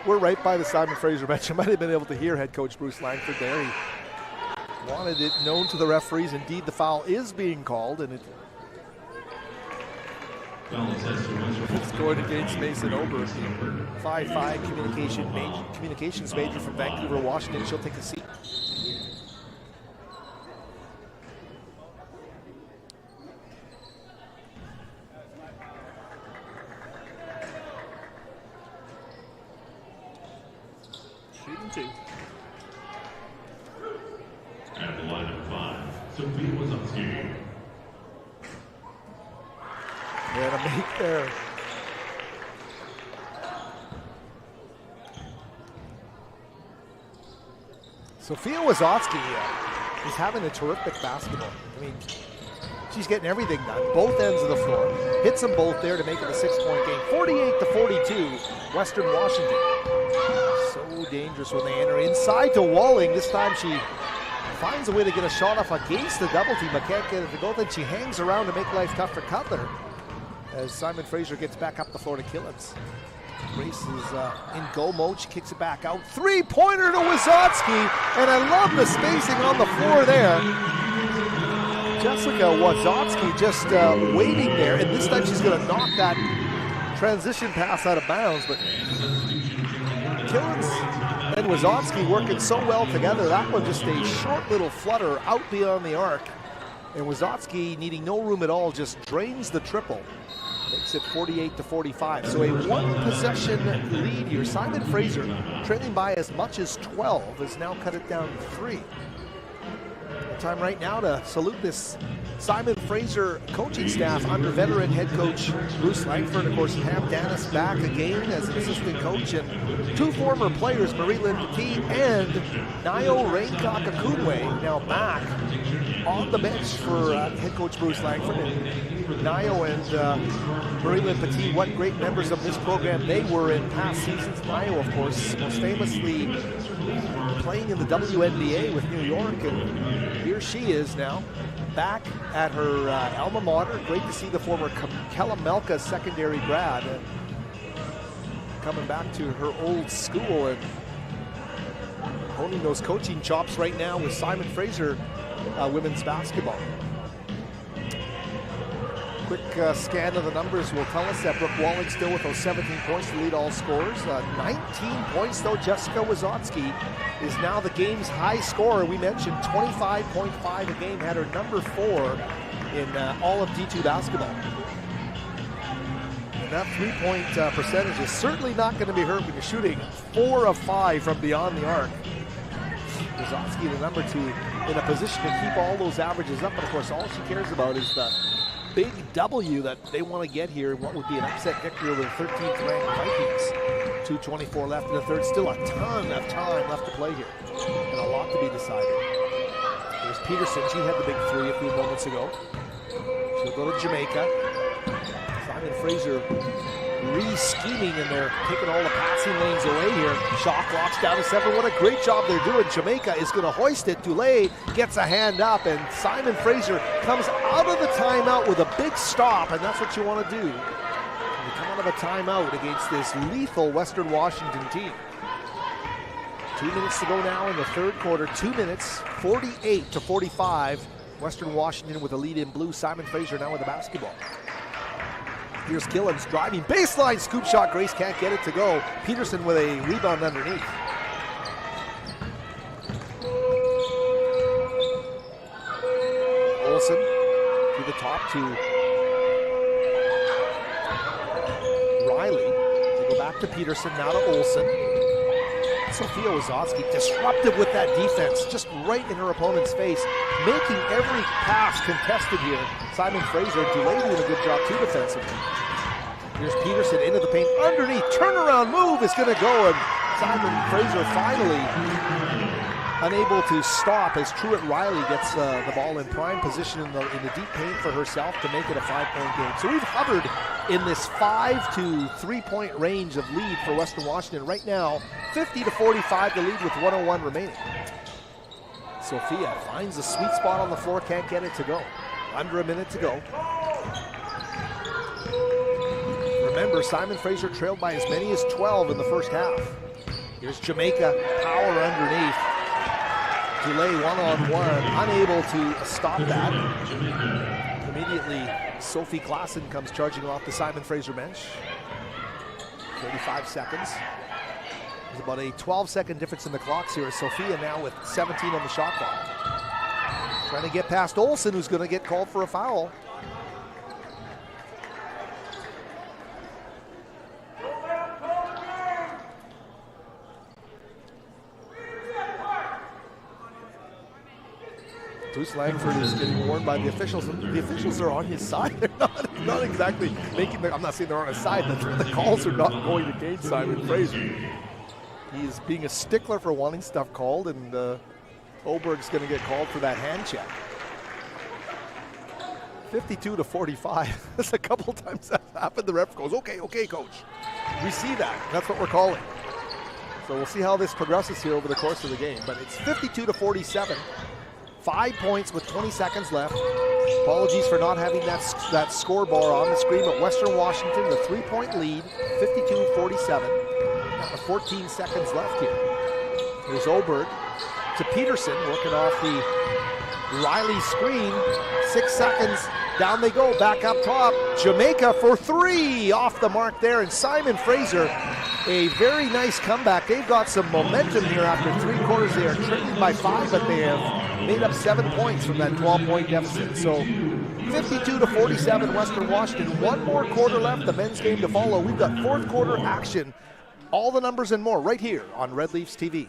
We're right by the Simon Fraser bench. You might have been able to hear head coach Bruce Langford there. He wanted it known to the referees. Indeed, the foul is being called, and it's going against Mason Oberg, 5'5" communications major from Vancouver, Washington. She'll take a seat. Shooting 2. At the line of 5, Sophia Wazotsky. And a make there. Sophia Wazotsky is having a terrific basketball. I mean, she's getting everything done, both ends of the floor. Hits them both there to make it a 6-point game. 48-42, Western Washington. So dangerous when they enter inside to Walling. This time she finds a way to get a shot off against the double team, but can't get it to go. Then she hangs around to make life tough for Cutler as Simon Fraser gets back up the floor to Killens. Grace is in go mode. She kicks it back out. 3-pointer to Wazotsky, and I love the spacing on the floor there. Jessica Wazotsky just waiting there, and this time she's going to knock that transition pass out of bounds, but Killens and Wazotsky working so well together. That one just a short little flutter out beyond the arc, and Wazotsky, needing no room at all, just drains the triple. Makes it 48-45. So a 1-possession lead here. Simon Fraser, trailing by as much as 12, has now cut it down to 3. Time right now to salute this Simon Fraser coaching staff under veteran head coach Bruce Langford. Of course, Pam Danis back again as an assistant coach, and 2 former players, Marie-Lynn Petit and Nayo Raincock-Akunwe, now back on the bench for head coach Bruce Langford. And Nayo and Marie-Lynn Petit, what great members of this program they were in past seasons. Nayo, of course, most famously playing in the WNBA with New York, and here she is now back at her alma mater. Great to see the former Kalamelka secondary grad coming back to her old school and honing those coaching chops right now with Simon Fraser women's basketball. Quick scan of the numbers will tell us that Brooke Walling still with those 17 points to lead all scorers. 19 points though. Jessica Wazotsky is now the game's high scorer. We mentioned 25.5 a game, had her number 4 in all of D2 basketball. And that 3-point percentage is certainly not going to be hurt when you're shooting 4 of 5 from beyond the arc. Wazotsky, the number 2, in a position to keep all those averages up. But of course, all she cares about is the big W that they want to get here in what would be an upset victory over the 13th ranked Vikings. 2:24 left in the third. Still a ton of time left to play here, and a lot to be decided. There's Peterson. She had the big 3 a few moments ago. She'll go to Jamaica. Simon Fraser re-scheming, and they're taking all the passing lanes away here. Shot clock's down to 7. What a great job they're doing. Jamaica is going to hoist it. Dulé gets a hand up, and Simon Fraser comes out of the timeout with a big stop, and that's what you want to do. You come out of a timeout against this lethal Western Washington team. 2 minutes to go now in the third quarter. 2 minutes, 48-45. Western Washington with a lead in blue. Simon Fraser now with the basketball. Here's Killens driving, baseline scoop shot. Grace can't get it to go. Peterson with a rebound underneath. Olsen to the top to Riley. They go back to Peterson, now to Olsen. Sophia Wazotsky disruptive with that defense, just right in her opponent's face, making every pass contested here. Simon Fraser and Dulé doing a good job too defensively. Here's Peterson into the paint, underneath, turnaround move is going to go, and Simon Fraser finally unable to stop as Truett Riley gets the ball in prime position in the deep paint for herself to make it a 5-point game. So we've hovered in this 5 to 3-point range of lead for Western Washington. Right now, 50-45 to lead with 1:01 remaining. Sophia finds a sweet spot on the floor, can't get it to go. Under a minute to go. Remember, Simon Fraser trailed by as many as 12 in the first half. Here's Jamaica, power underneath. Dulé one-on-one, unable to stop that. Immediately, Sophie Klassen comes charging off the Simon Fraser bench. 35 seconds. There's about a 12-second difference in the clocks here. Sophia now with 17 on the shot clock. Trying to get past Olsen, who's going to get called for a foul. Bruce Langford is getting warned by the officials. The officials are on his side. They're not exactly making the, I'm not saying they're on his side, but the calls are not going to gauge Simon Fraser. He's being a stickler for wanting stuff called, and Oberg's going to get called for that hand check. 52-45. That's a couple times that's happened. The ref goes, okay, coach. We see that. That's what we're calling. So we'll see how this progresses here over the course of the game. But it's 52-47. 5 points with 20 seconds left. Apologies for not having that score bar on the screen, but Western Washington, the 3-point lead, 52-47. Got 14 seconds left here. Here's Oberg to Peterson, working off the Riley screen. 6 seconds, down they go, back up top. Jamaica for 3, off the mark there, and Simon Fraser, a very nice comeback. They've got some momentum here after 3 quarters. They are trailing by 5, but they have made up 7 points from that 12-point deficit. So 52-47 Western Washington. 1 more quarter left, the men's game to follow. We've got fourth quarter action. All the numbers and more right here on Red Leafs TV.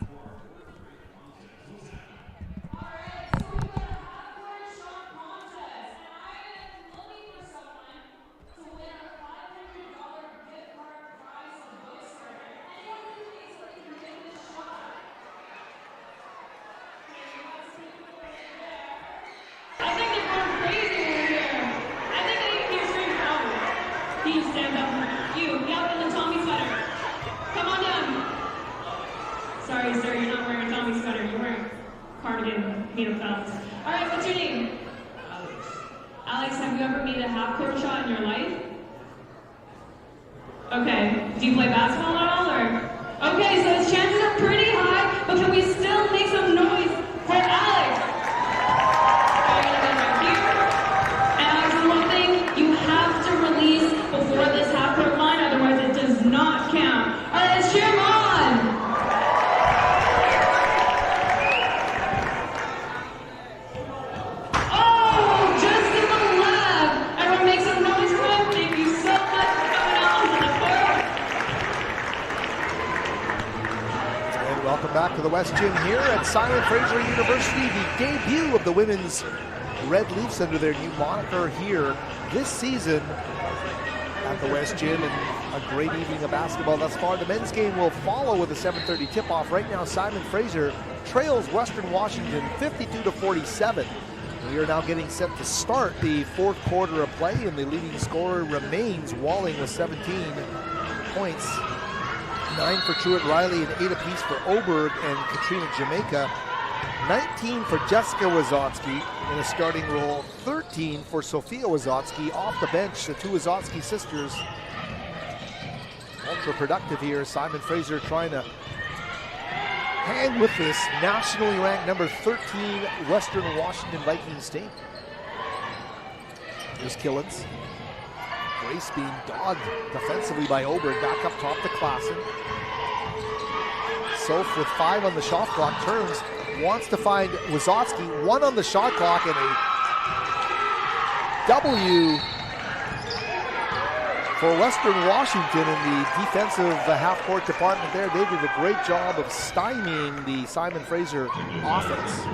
sorry, sir, you're not wearing a Tommy sweater. You're wearing a cardigan made of felt. All right, what's your name? Alex. Alex, have you ever made a half-court shot in your life? Okay. Do you play basketball at all, or? Okay, so his chances are pretty high, but can we still make some noise for Alex? And Alex, one thing you have to release before this half-court line, otherwise it does not count. All right, let's cheer him on. Oh, just in the lab. Everyone make some noise for him. Thank you so much for coming out onto the court. And welcome back to the West Gym here at Simon Fraser University, the debut of the women's Red Leafs under their new moniker here this season at the West Gym, and a great evening of basketball thus far. The men's game will follow with a 7:30 tip-off. Right now, Simon Fraser trails Western Washington 52-47. We are now getting set to start the fourth quarter of play, and the leading scorer remains Walling with 17 points. 9 for Truett Riley and 8 apiece for Oberg and Katrina Jamaica. 19 for Jessica Wazotsky in a starting role. 13 for Sophia Wazotsky off the bench. The two Wazotsky sisters ultra productive here. Simon Fraser trying to hang with this nationally ranked number 13 Western Washington Vikings team. Here's Killens. Grace being dogged defensively by Oberg. Back up top to Klassen. Soph with 5 on the shot clock turns. Wants to find Wazotsky. 1 on the shot clock and a W for Western Washington in the defensive half-court department there. They did a great job of stymieing the Simon Fraser offense.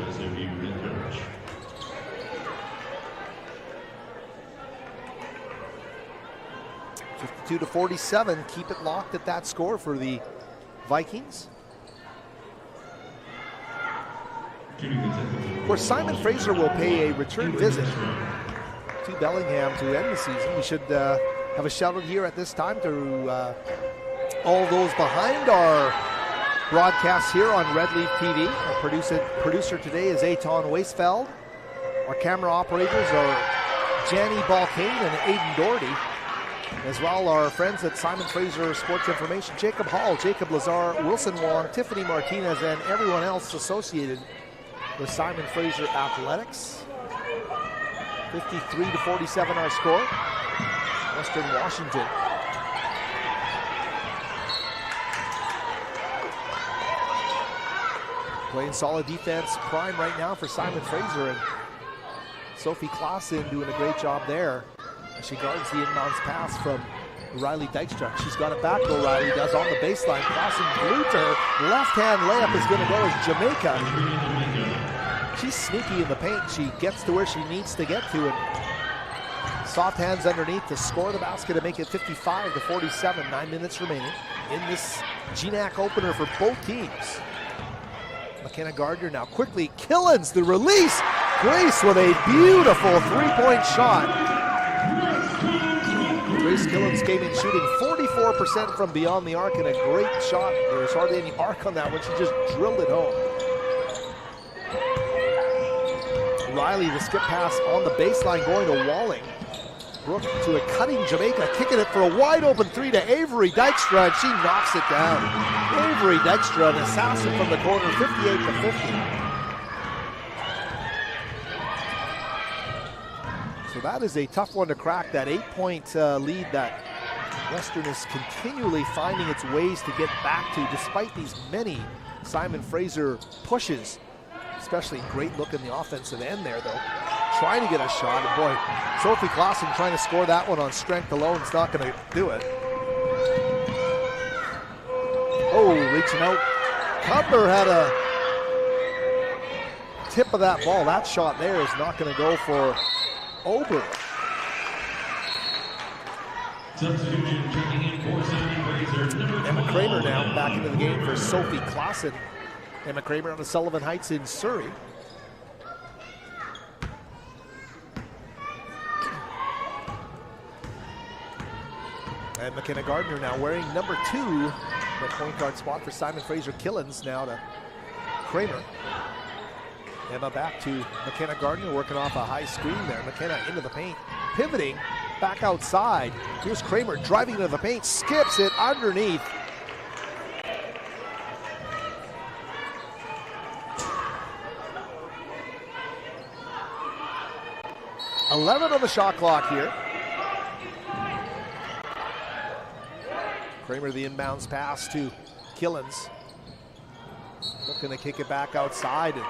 (52-47). Keep it locked at that score for the Vikings. Of course, Simon Fraser will pay a return visit to Bellingham to end the season. We should have a shout out here at this time to all those behind our broadcast here on Red Leaf TV. Our producer today is Eitan Weisfeld. Our camera operators are Janny Balkane and Aiden Doherty. As well, our friends at Simon Fraser Sports Information, Jacob Hall, Jacob Lazar, Wilson Wong, Tiffany Martinez, and everyone else associated with Simon Fraser Athletics. 53-47 our score. Western Washington. Playing solid defense prime right now for Simon Fraser, and Sophie Klassen doing a great job there. She guards the inbounds pass from Riley Dykstra. She's got it back, though. Riley does on the baseline. Klassen glued to her. Left-hand layup is going to go as Jamaica. She's sneaky in the paint. She gets to where she needs to get to, and soft hands underneath to score the basket to make it 55-47. 9 minutes remaining in this GNAC opener for both teams. McKenna Gardner now quickly. Killens, the release. Grace with a beautiful three-point shot. Grace Killens came in shooting 44% from beyond the arc, and a great shot. There was hardly any arc on that one. She just drilled it home. Riley, the skip pass on the baseline going to Walling. Brooke to a cutting Jamaica, kicking it for a wide open three to Avery Dykstra, and she knocks it down. Avery Dykstra, an assassin from the corner, 58-50. So that is a tough one to crack, that 8-point lead that Western is continually finding its ways to get back to, despite these many Simon Fraser pushes. Especially great look in the offensive end there, though. Trying to get a shot, and boy, Sophie Klassen trying to score that one on strength alone is not going to do it. Oh, reaching out. Cumber had a tip of that ball. That shot there is not going to go for Ober. Emma Kramer now back into the game for Sophie Klassen. Emma Kramer on the Sullivan Heights in Surrey. And McKenna Gardner now wearing number 2 The point guard spot for Simon Fraser. Killens now to Kramer. Emma back to McKenna Gardner, working off a high screen there. McKenna into the paint, pivoting back outside. Here's Kramer driving into the paint, skips it underneath. $11 on the shot clock here. Kramer, the inbounds pass to Killens. Looking to kick it back outside. And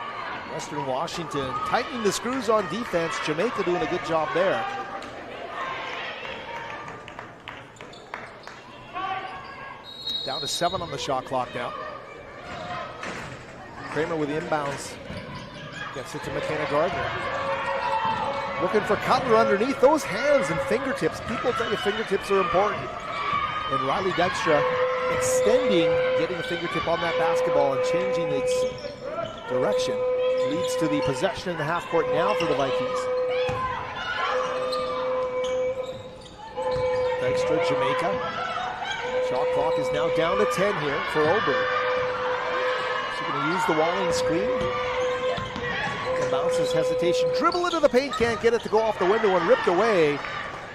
Western Washington tightening the screws on defense. Jamaica doing a good job there. Down to 7 on the shot clock now. Kramer with the inbounds. Gets it to McKenna Gardner. Looking for Cutler underneath. Those hands and fingertips. People tell you fingertips are important. And Riley Dykstra extending, getting a fingertip on that basketball and changing its direction. Leads to the possession in the half court now for the Vikings. Dykstra, Jamaica. Shot clock is now down to 10 here for Oberg. She's going to use the walling screen. And bounces, hesitation, dribble into the paint, can't get it to go off the window and ripped away.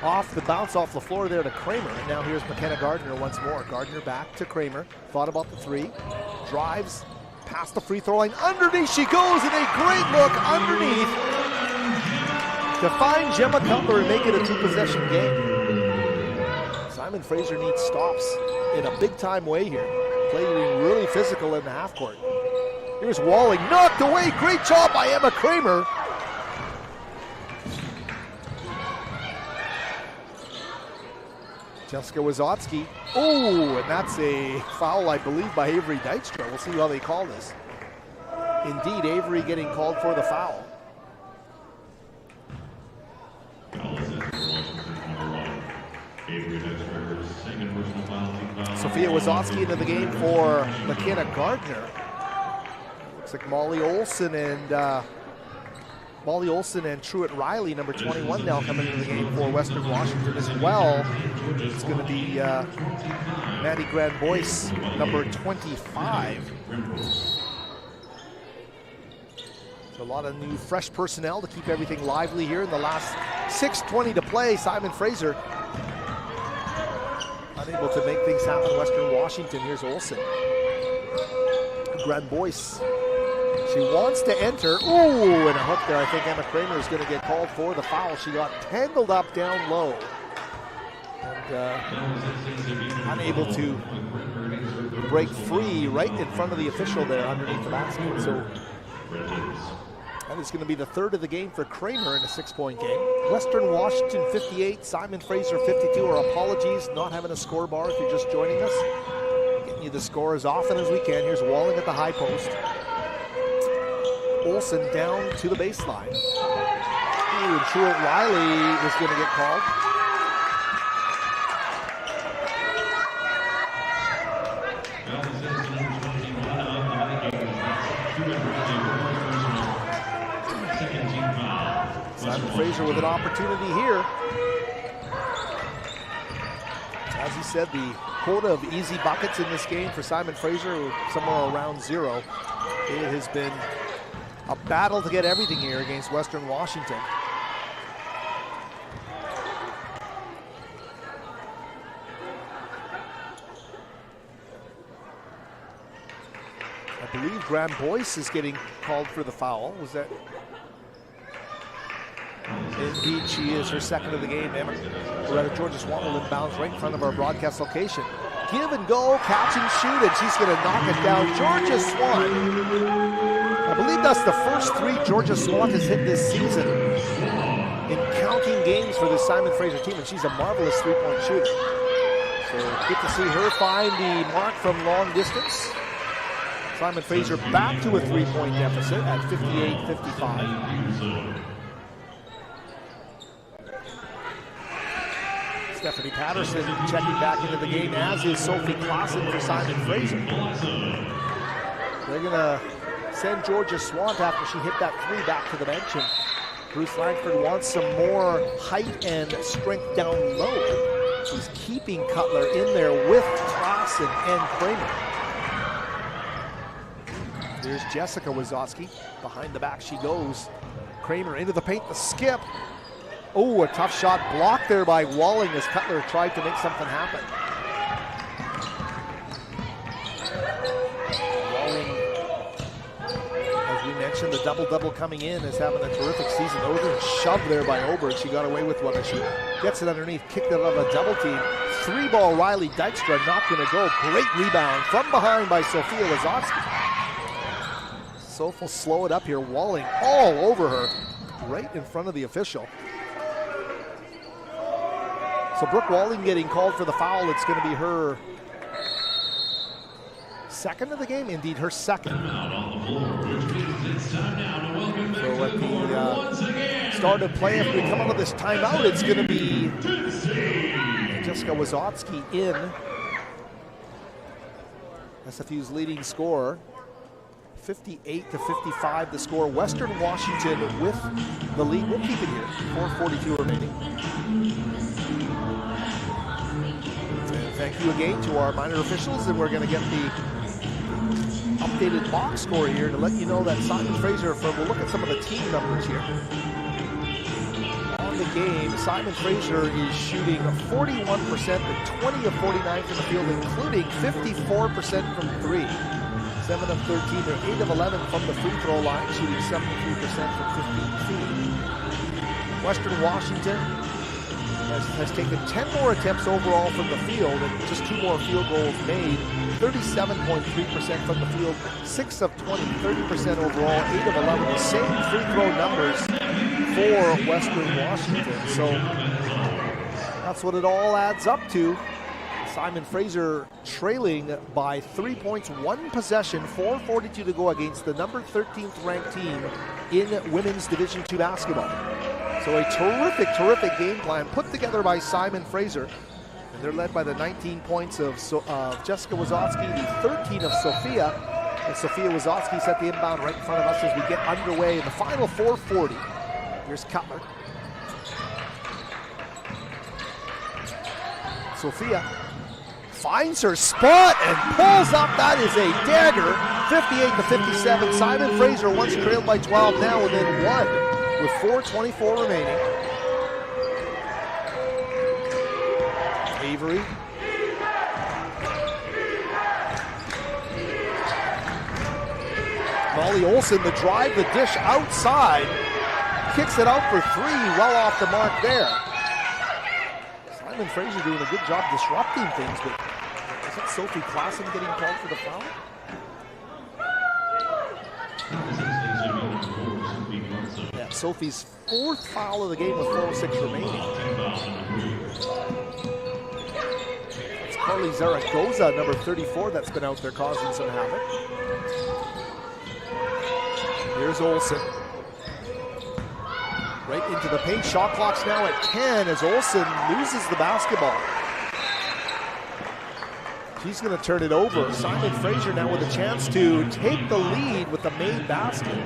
Off the bounce off the floor there to Kramer. And now here's McKenna Gardner once more. Gardner back to Kramer. Thought about the three. Drives past the free throw line. Underneath she goes, and a great look underneath to find Gemma Cutler and make it a 2-possession game. Simon Fraser needs stops in a big-time way here. Playing really physical in the half court. Here's Walling, knocked away. Great job by Emma Kramer. Jessica Wazowski. Oh, and that's a foul, I believe, by Avery Dykstra. We'll see how they call this. Indeed, Avery getting called for the foul. Sophia Wazowski into the game for McKenna Gardner. Looks like Molly Olsen and Truett Riley, number 21, now coming into the game for Western Washington as well. It's going to be Maddie Grand-Boyce, number 25. So a lot of new, fresh personnel to keep everything lively here in the last 6:20 to play. Simon Fraser unable to make things happen. Western Washington. Here's Olsen. Grand-Boyce. She wants to enter. Ooh, and a hook there. I think Emma Kramer is going to get called for the foul. She got tangled up down low. And unable to break free right in front of the official there underneath the basket. So that is going to be the third of the game for Kramer in a 6-point game. Western Washington 58, Simon Fraser 52. Our apologies not having a score bar if you're just joining us. Getting you the score as often as we can. Here's Walling at the high post. Olsen down to the baseline. Ooh, and Truett Riley is going to get called. Simon Fraser with an opportunity here. As he said, the quota of easy buckets in this game for Simon Fraser somewhere around 0. It has been a battle to get everything here against Western Washington. I believe Grand-Boyce is getting called for the foul. Was that? Indeed, she is. Her second of the game. Georgia Swan will inbounds right in front of our broadcast location. Give and go, catch and shoot, and she's going to knock it down. Georgia Swan. I believe that's the first 3 Georgia Swan has hit this season in counting games for the Simon Fraser team, and she's a marvelous 3-point shooter. So good to see her find the mark from long distance. Simon Fraser back to a 3-point deficit at 58-55. Stephanie Patterson checking back into the game, as is Sophie Clausen for Simon Fraser. They're going to send Georgia Swant after she hit that 3 back to the bench, and Bruce Langford wants some more height and strength down low. She's keeping Cutler in there with Klassen and Kramer. There's Jessica Wazowski. Behind the back she goes. Kramer into the paint, the skip. Oh, a tough shot blocked there by Walling as Cutler tried to make something happen. Walling, as we mentioned, the double-double coming in, is having a terrific season. Over shoved there by Oberg. She got away with one as she gets it underneath, kicked it out of a double team. 3-ball Riley Dykstra not going to go. Great rebound from behind by Sophia Wazowski. Soph will slow it up here. Walling all over her, right in front of the official. So Brooke Walling getting called for the foul. It's going to be her second of the game. Indeed, her second. So at the start of play, after we come out of this timeout, it's going to be Jessica Wazowski in. SFU's leading scorer. 58-55 the score. Western Washington with the lead. We'll keep it here. 4:42 remaining. And thank you again to our minor officials, and we're going to get the updated box score here to let you know that Simon Fraser, we'll look at some of the team numbers here. On the game, Simon Fraser is shooting 41% and 20 of 49 from the field, including 54% from 3. 7 of 13, or 8 of 11 from the free throw line, shooting 73% from 15 feet. Western Washington has taken 10 more attempts overall from the field and just 2 more field goals made. 37.3% from the field, 6 of 20, 30% overall, 8 of 11, the same free throw numbers for Western Washington. So that's what it all adds up to. Simon Fraser trailing by 3 points, 1 possession, 4:42 to go against the number 13th ranked team in women's Division II basketball. So a terrific, terrific game plan put together by Simon Fraser. And they're led by the 19 points of Jessica Wazowski, the 13 of Sophia. And Sophia Wazowski set the inbound right in front of us as we get underway in the final 4:40. Here's Cutler. Sophia finds her spot and pulls up. That is a dagger. 58-57. Simon Fraser once trailed by 12, now within 1 with 4:24 remaining. Avery. Molly Olsen, the drive, the dish outside. Kicks it out for 3, well off the mark there. Simon Fraser doing a good job disrupting things, but isn't Sophie Klassen getting called for the foul? Yeah, Sophie's 4th foul of the game with 4:06 remaining. It's Carly Zaragoza, number 34, that's been out there causing some havoc. Here's Olsen. Right into the paint. Shot clock's now at 10 as Olsen loses the basketball. She's going to turn it over. Simon Fraser now with a chance to take the lead with the made basket.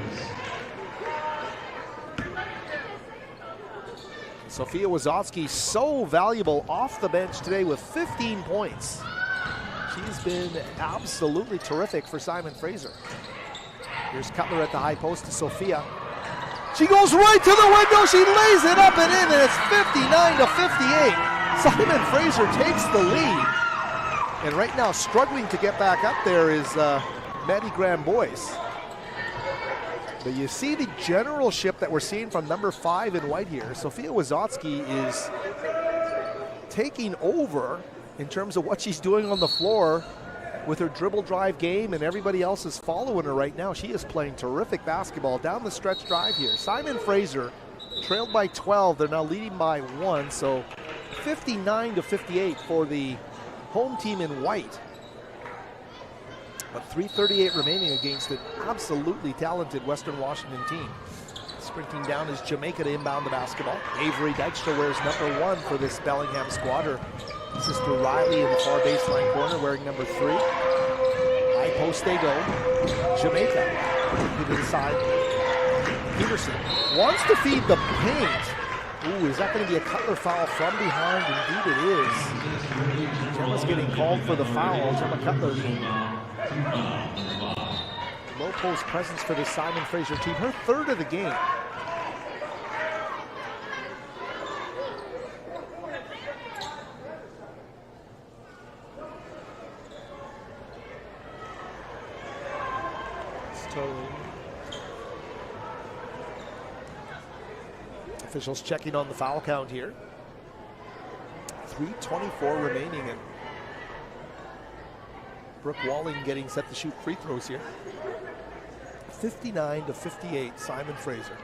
Sophia Wazowski, so valuable off the bench today with 15 points. She's been absolutely terrific for Simon Fraser. Here's Cutler at the high post to Sophia. She goes right to the window. She lays it up and in, and it's 59-58. Simon Fraser takes the lead. And right now, struggling to get back up there is Maddie Graham-Boyce. But you see the generalship that we're seeing from number 5 in white here. Sophia Wazowski is taking over in terms of what she's doing on the floor with her dribble drive game, and everybody else is following her right now. She is playing terrific basketball down the stretch drive here. Simon Fraser trailed by 12. They're now leading by 1, so 59-58 for the home team in white. But 3:38 remaining against an absolutely talented Western Washington team. Sprinting down is Jamaica to inbound the basketball. Avery Dykstra wears number 1 for this Bellingham squad. Her sister Riley in the far baseline corner wearing number 3. High post they go. Jamaica to the side. Peterson wants to feed the paint. Ooh, is that going to be a Cutler foul from behind? Indeed it is. Gemma's getting called for the foul. Gemma Cutler, low post presence for the Simon Fraser team. Her third of the game. Officials checking on the foul count here. 3:24 remaining, and Brooke Walling getting set to shoot free throws here. 59-58, Simon Fraser.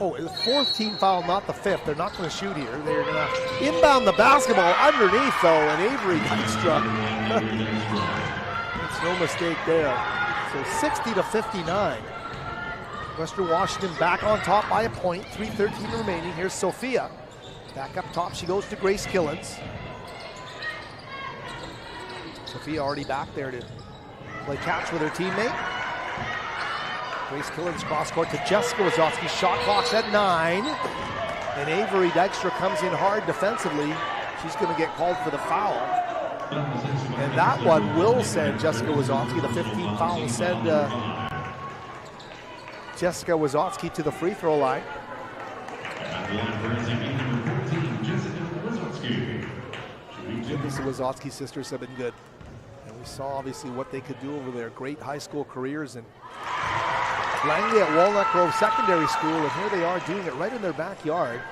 Oh, the fourth team foul, not the fifth. They're not going to shoot here. They're going to inbound the basketball underneath, though, and Avery Dykstra. It's no mistake there. So 60-59. Western Washington back on top by a point. 3:13 remaining. Here's Sophia. Back up top, she goes to Grace Killens. Sophia already back there to play catch with her teammate. Grace Killens cross court to Jessica Wazowski. Shot clock's at 9. And Avery Dykstra comes in hard defensively. She's going to get called for the foul. And that one will send Jessica Wazowski. The 15th foul will send Jessica Wazowski to the free throw line. Goodness, the Wazowski sisters have been good. And we saw obviously what they could do over their great high school careers. And Langley at Walnut Grove Secondary School, and here they are doing it right in their backyard.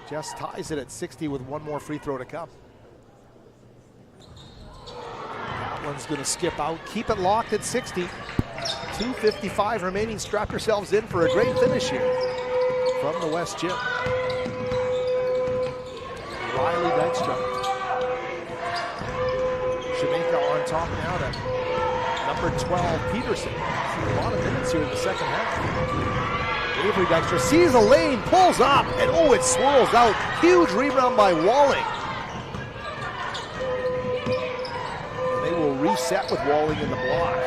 Jess ties it at 60 with one more free throw to come. That one's going to skip out. Keep it locked at 60. 2:55 remaining. Strap yourselves in for a great finish here from the West Gym. Riley Dykstra. Jamaica on top now to number 12, Peterson. A lot of minutes here in the second half. Avery Dykstra sees a lane, pulls up, and oh, it swirls out. Huge rebound by Walling. And they will reset with Walling in the block.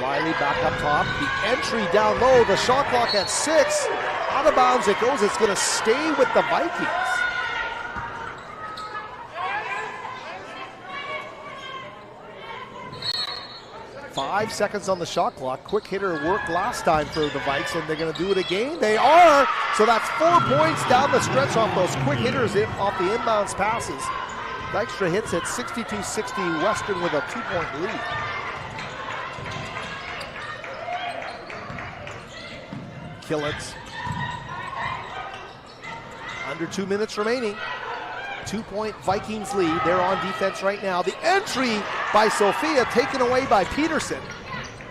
Riley back up top. The entry down low. The shot clock at 6. Out of bounds it goes. It's going to stay with the Vikings. 5 seconds on the shot clock. Quick hitter worked last time for the Vikes, and they're going to do it again. They are. So that's 4 points down the stretch off those quick hitters off the inbounds passes. Dykstra hits it 62-60. Western with a 2-point lead. Killens. Under 2 minutes remaining. 2-point Vikings lead. They're on defense right now. The entry by Sophia taken away by Peterson.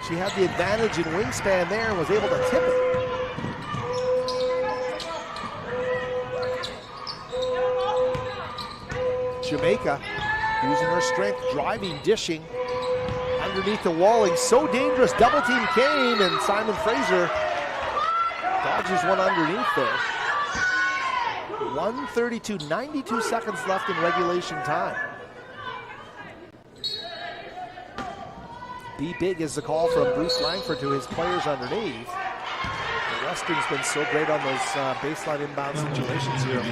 She had the advantage in wingspan there and was able to tip it. Jamaica using her strength, driving, dishing underneath the Walling. So dangerous. Double team came, and Simon Fraser dodges one underneath there. 1:32, 92 seconds left in regulation time. Be big is the call from Bruce Langford to his players underneath. The Western's been so great on those baseline inbound situations here.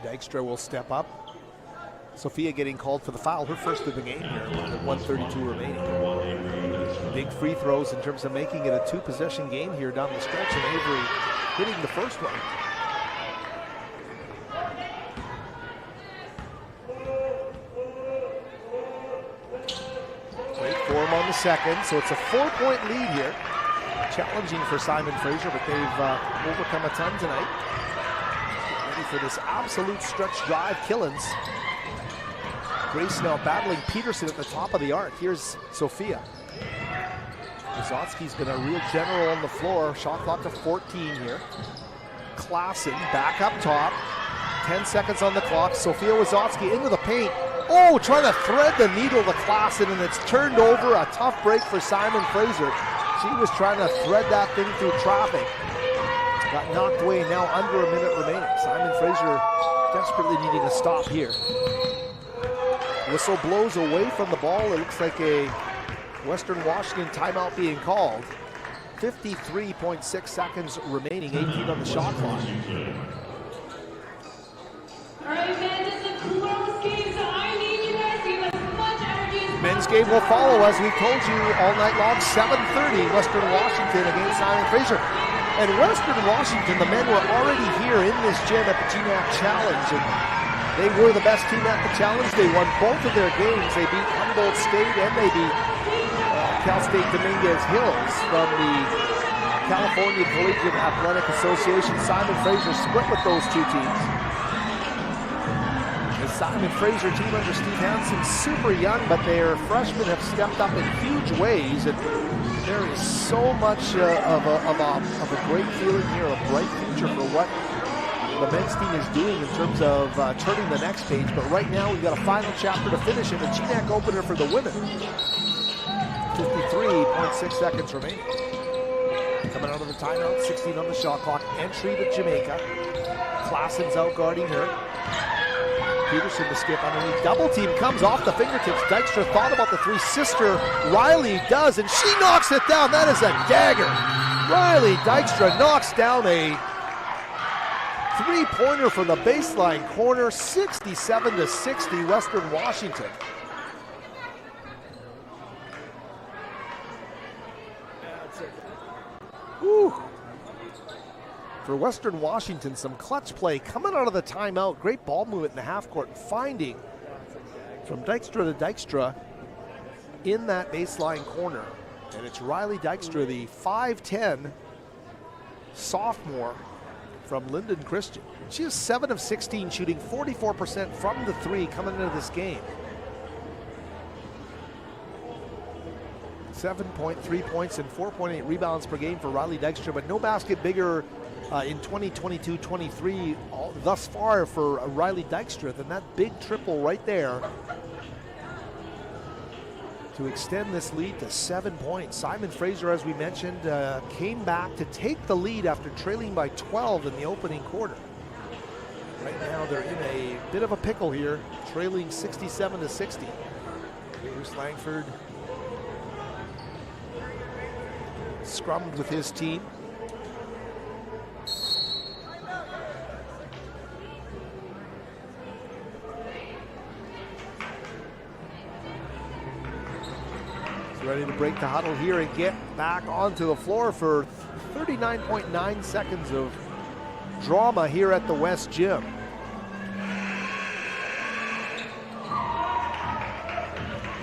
Dykstra will step up. Sophia getting called for the foul, her first of the game here with 1:32 remaining. Big free throws in terms of making it a 2-possession game here down the stretch, and Avery hitting the first one. Great form on the second, so it's a 4-point lead here. Challenging for Simon Fraser, but they've overcome a ton tonight. ready for this absolute stretch drive. Killens. Grace now battling Peterson at the top of the arc. Here's Sophia. Wysocki's been a real general on the floor. Shot clock to 14 here. Klassen back up top. 10 seconds on the clock. Sophia Wysocki into the paint. Oh, trying to thread the needle to Klassen, and it's turned over. A tough break for Simon Fraser. She was trying to thread that thing through traffic. Got knocked away, now under a minute remaining. Simon Fraser desperately needing a stop here. Whistle blows away from the ball. It looks like a Western Washington timeout being called. 53.6 seconds remaining, 18 on the shot clock. Men's game will follow, as we told you all night long. 7:30, Western Washington against Simon Fraser. And Western Washington, the men were already here in this gym at the GNAC Challenge, and they were the best team at the Challenge. They won both of their games. They beat Humboldt State and they beat Cal State Dominguez Hills from the California Collegiate Athletic Association. Simon Fraser split with those two teams. The Simon Fraser team under Steve Hansen, super young, but their freshmen have stepped up in huge ways, and there is so much of a great feeling here, a bright future for what the men's team is doing in terms of turning the next page. But right now we've got a final chapter to finish in the GNAC opener for the women. 53.6 seconds remaining. Coming out of the timeout, 16 on the shot clock. Entry to Jamaica. Klassen's out guarding her. Peterson to skip underneath. Double team comes off the fingertips. Dykstra thought about the three. Sister Riley does, and she knocks it down. That is a dagger. Riley Dykstra knocks down a three-pointer from the baseline corner. 67-60, Western Washington. Whew. For Western Washington, some clutch play coming out of the timeout. Great ball movement in the half court, finding from Dykstra to Dykstra in that baseline corner. And it's Riley Dykstra, the 5'10" sophomore from Linden Christian. She is 7 of 16, shooting 44% from the three coming into this game. 7.3 points and 4.8 rebounds per game for Riley Dykstra, but no basket bigger in 2022-23 thus far for Riley Dykstra than that big triple right there to extend this lead to 7 points. Simon Fraser, as we mentioned, came back to take the lead after trailing by 12 in the opening quarter. Right now they're in a bit of a pickle here, trailing 67-60. Bruce Langford scrummed with his team. Ready to break the huddle here and get back onto the floor for 39.9 seconds of drama here at the West Gym.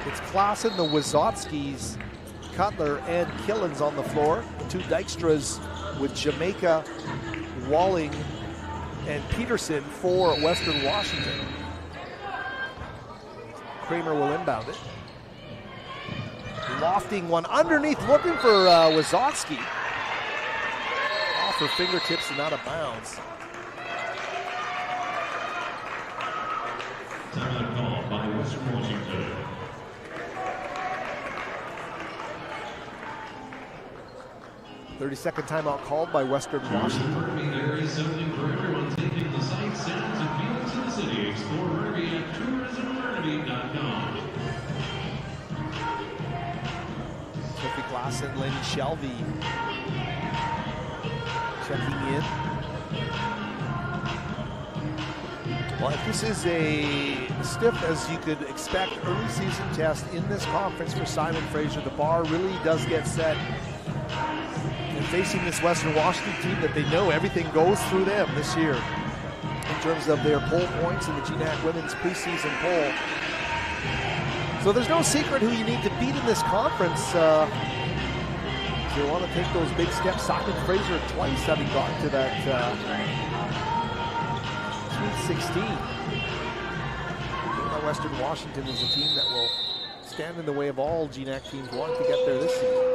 It's Klassen, the Wysockis, Cutler, and Killens on the floor. The two Dykstras with Jamaica, Walling, and Peterson for Western Washington. Kramer will inbound it. Lofting one underneath, looking for Wysocki. Off her fingertips and out of bounds. Timeout called by Western Washington. .30-second timeout called by Western Washington. There is something for everyone taking the sights, sounds, and feelings of the city. Explore Burnaby at tourismburnaby.com. Sophie Klassen, Lynn Shelby checking in. Well, if this is a stiff, as you could expect, early season test in this conference for Simon Fraser, the bar really does get set. And facing this Western Washington team that they know everything goes through them this year in terms of their poll points in the GNAC Women's preseason poll. So there's no secret who you need to beat in this conference. If you want to take those big steps, Simon Fraser twice having gotten to that 19-16. Western Washington is a team that will stand in the way of all GNAC teams wanting to get there this season.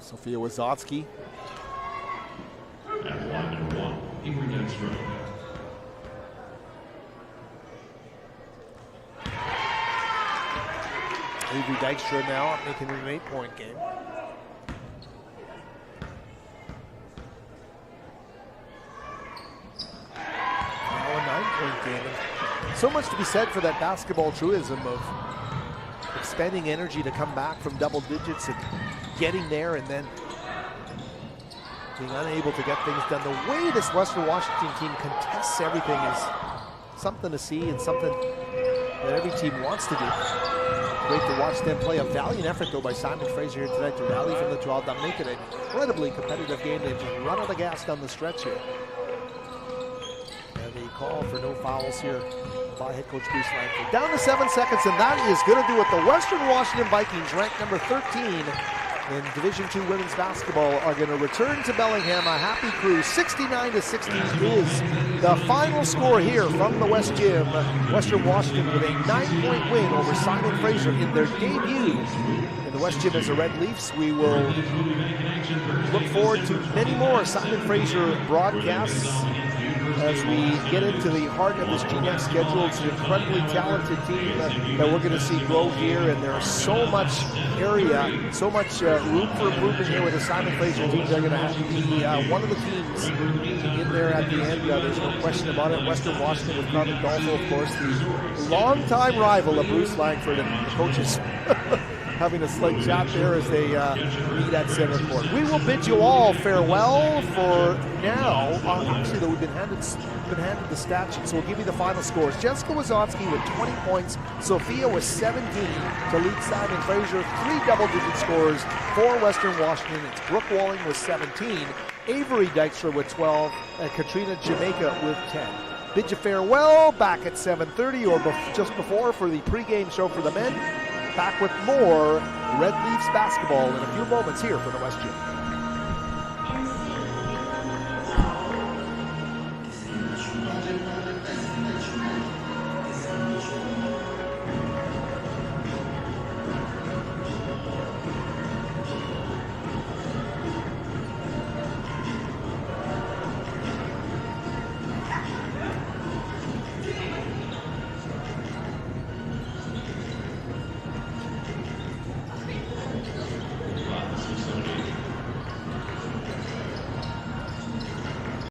Sophia Wazotsky. At line number 1, Avery Dykstra. Avery Dykstra now making it an 8-point game. Now a 9-point game. And so much to be said for that basketball truism of expending energy to come back from double digits and getting there and then being unable to get things done. The way this Western Washington team contests everything is something to see and something that every team wants to do. Great to watch them play. A valiant effort, though, by Simon Fraser here tonight to rally from the 12 down, make it an incredibly competitive game. They've just run out of gas down the stretch here. And they call for no fouls here by head coach Bruce Langford. Down to 7 seconds, and that is going to do it. The Western Washington Vikings, ranked number 13 in Division II women's basketball, are going to return to Bellingham. A happy crew. 69-60 is the final score here from the West Gym. Western Washington with a 9-point win over Simon Fraser in their debut in the West Gym as the Red Leafs. We will look forward to many more Simon Fraser broadcasts as we get into the heart of this GNAC schedule. It's an incredibly talented team that we're going to see grow here, and there's so much area, so much room for improvement here with the Simon Fraser team. They're going to have to be one of the teams in there at the end. There's no question about it. Western Washington with Carmen Dolfo, of course, the longtime rival of Bruce Langford, and the coaches having a slight chat there as they meet at center court. We will bid you all farewell for now. Actually, though, we've been handed the stat sheet, so we'll give you the final scores. Jessica Wazotsky with 20 points. Sophia with 17 to lead Simon Fraser. 3 double-digit scores for Western Washington. It's Brooke Walling with 17, Avery Dykstra with 12, and Katrina Jamaica with 10. Bid you farewell. Back at 7:30 or just before for the pregame show for the men. Back with more Red Leafs basketball in a few moments here from the West Gym.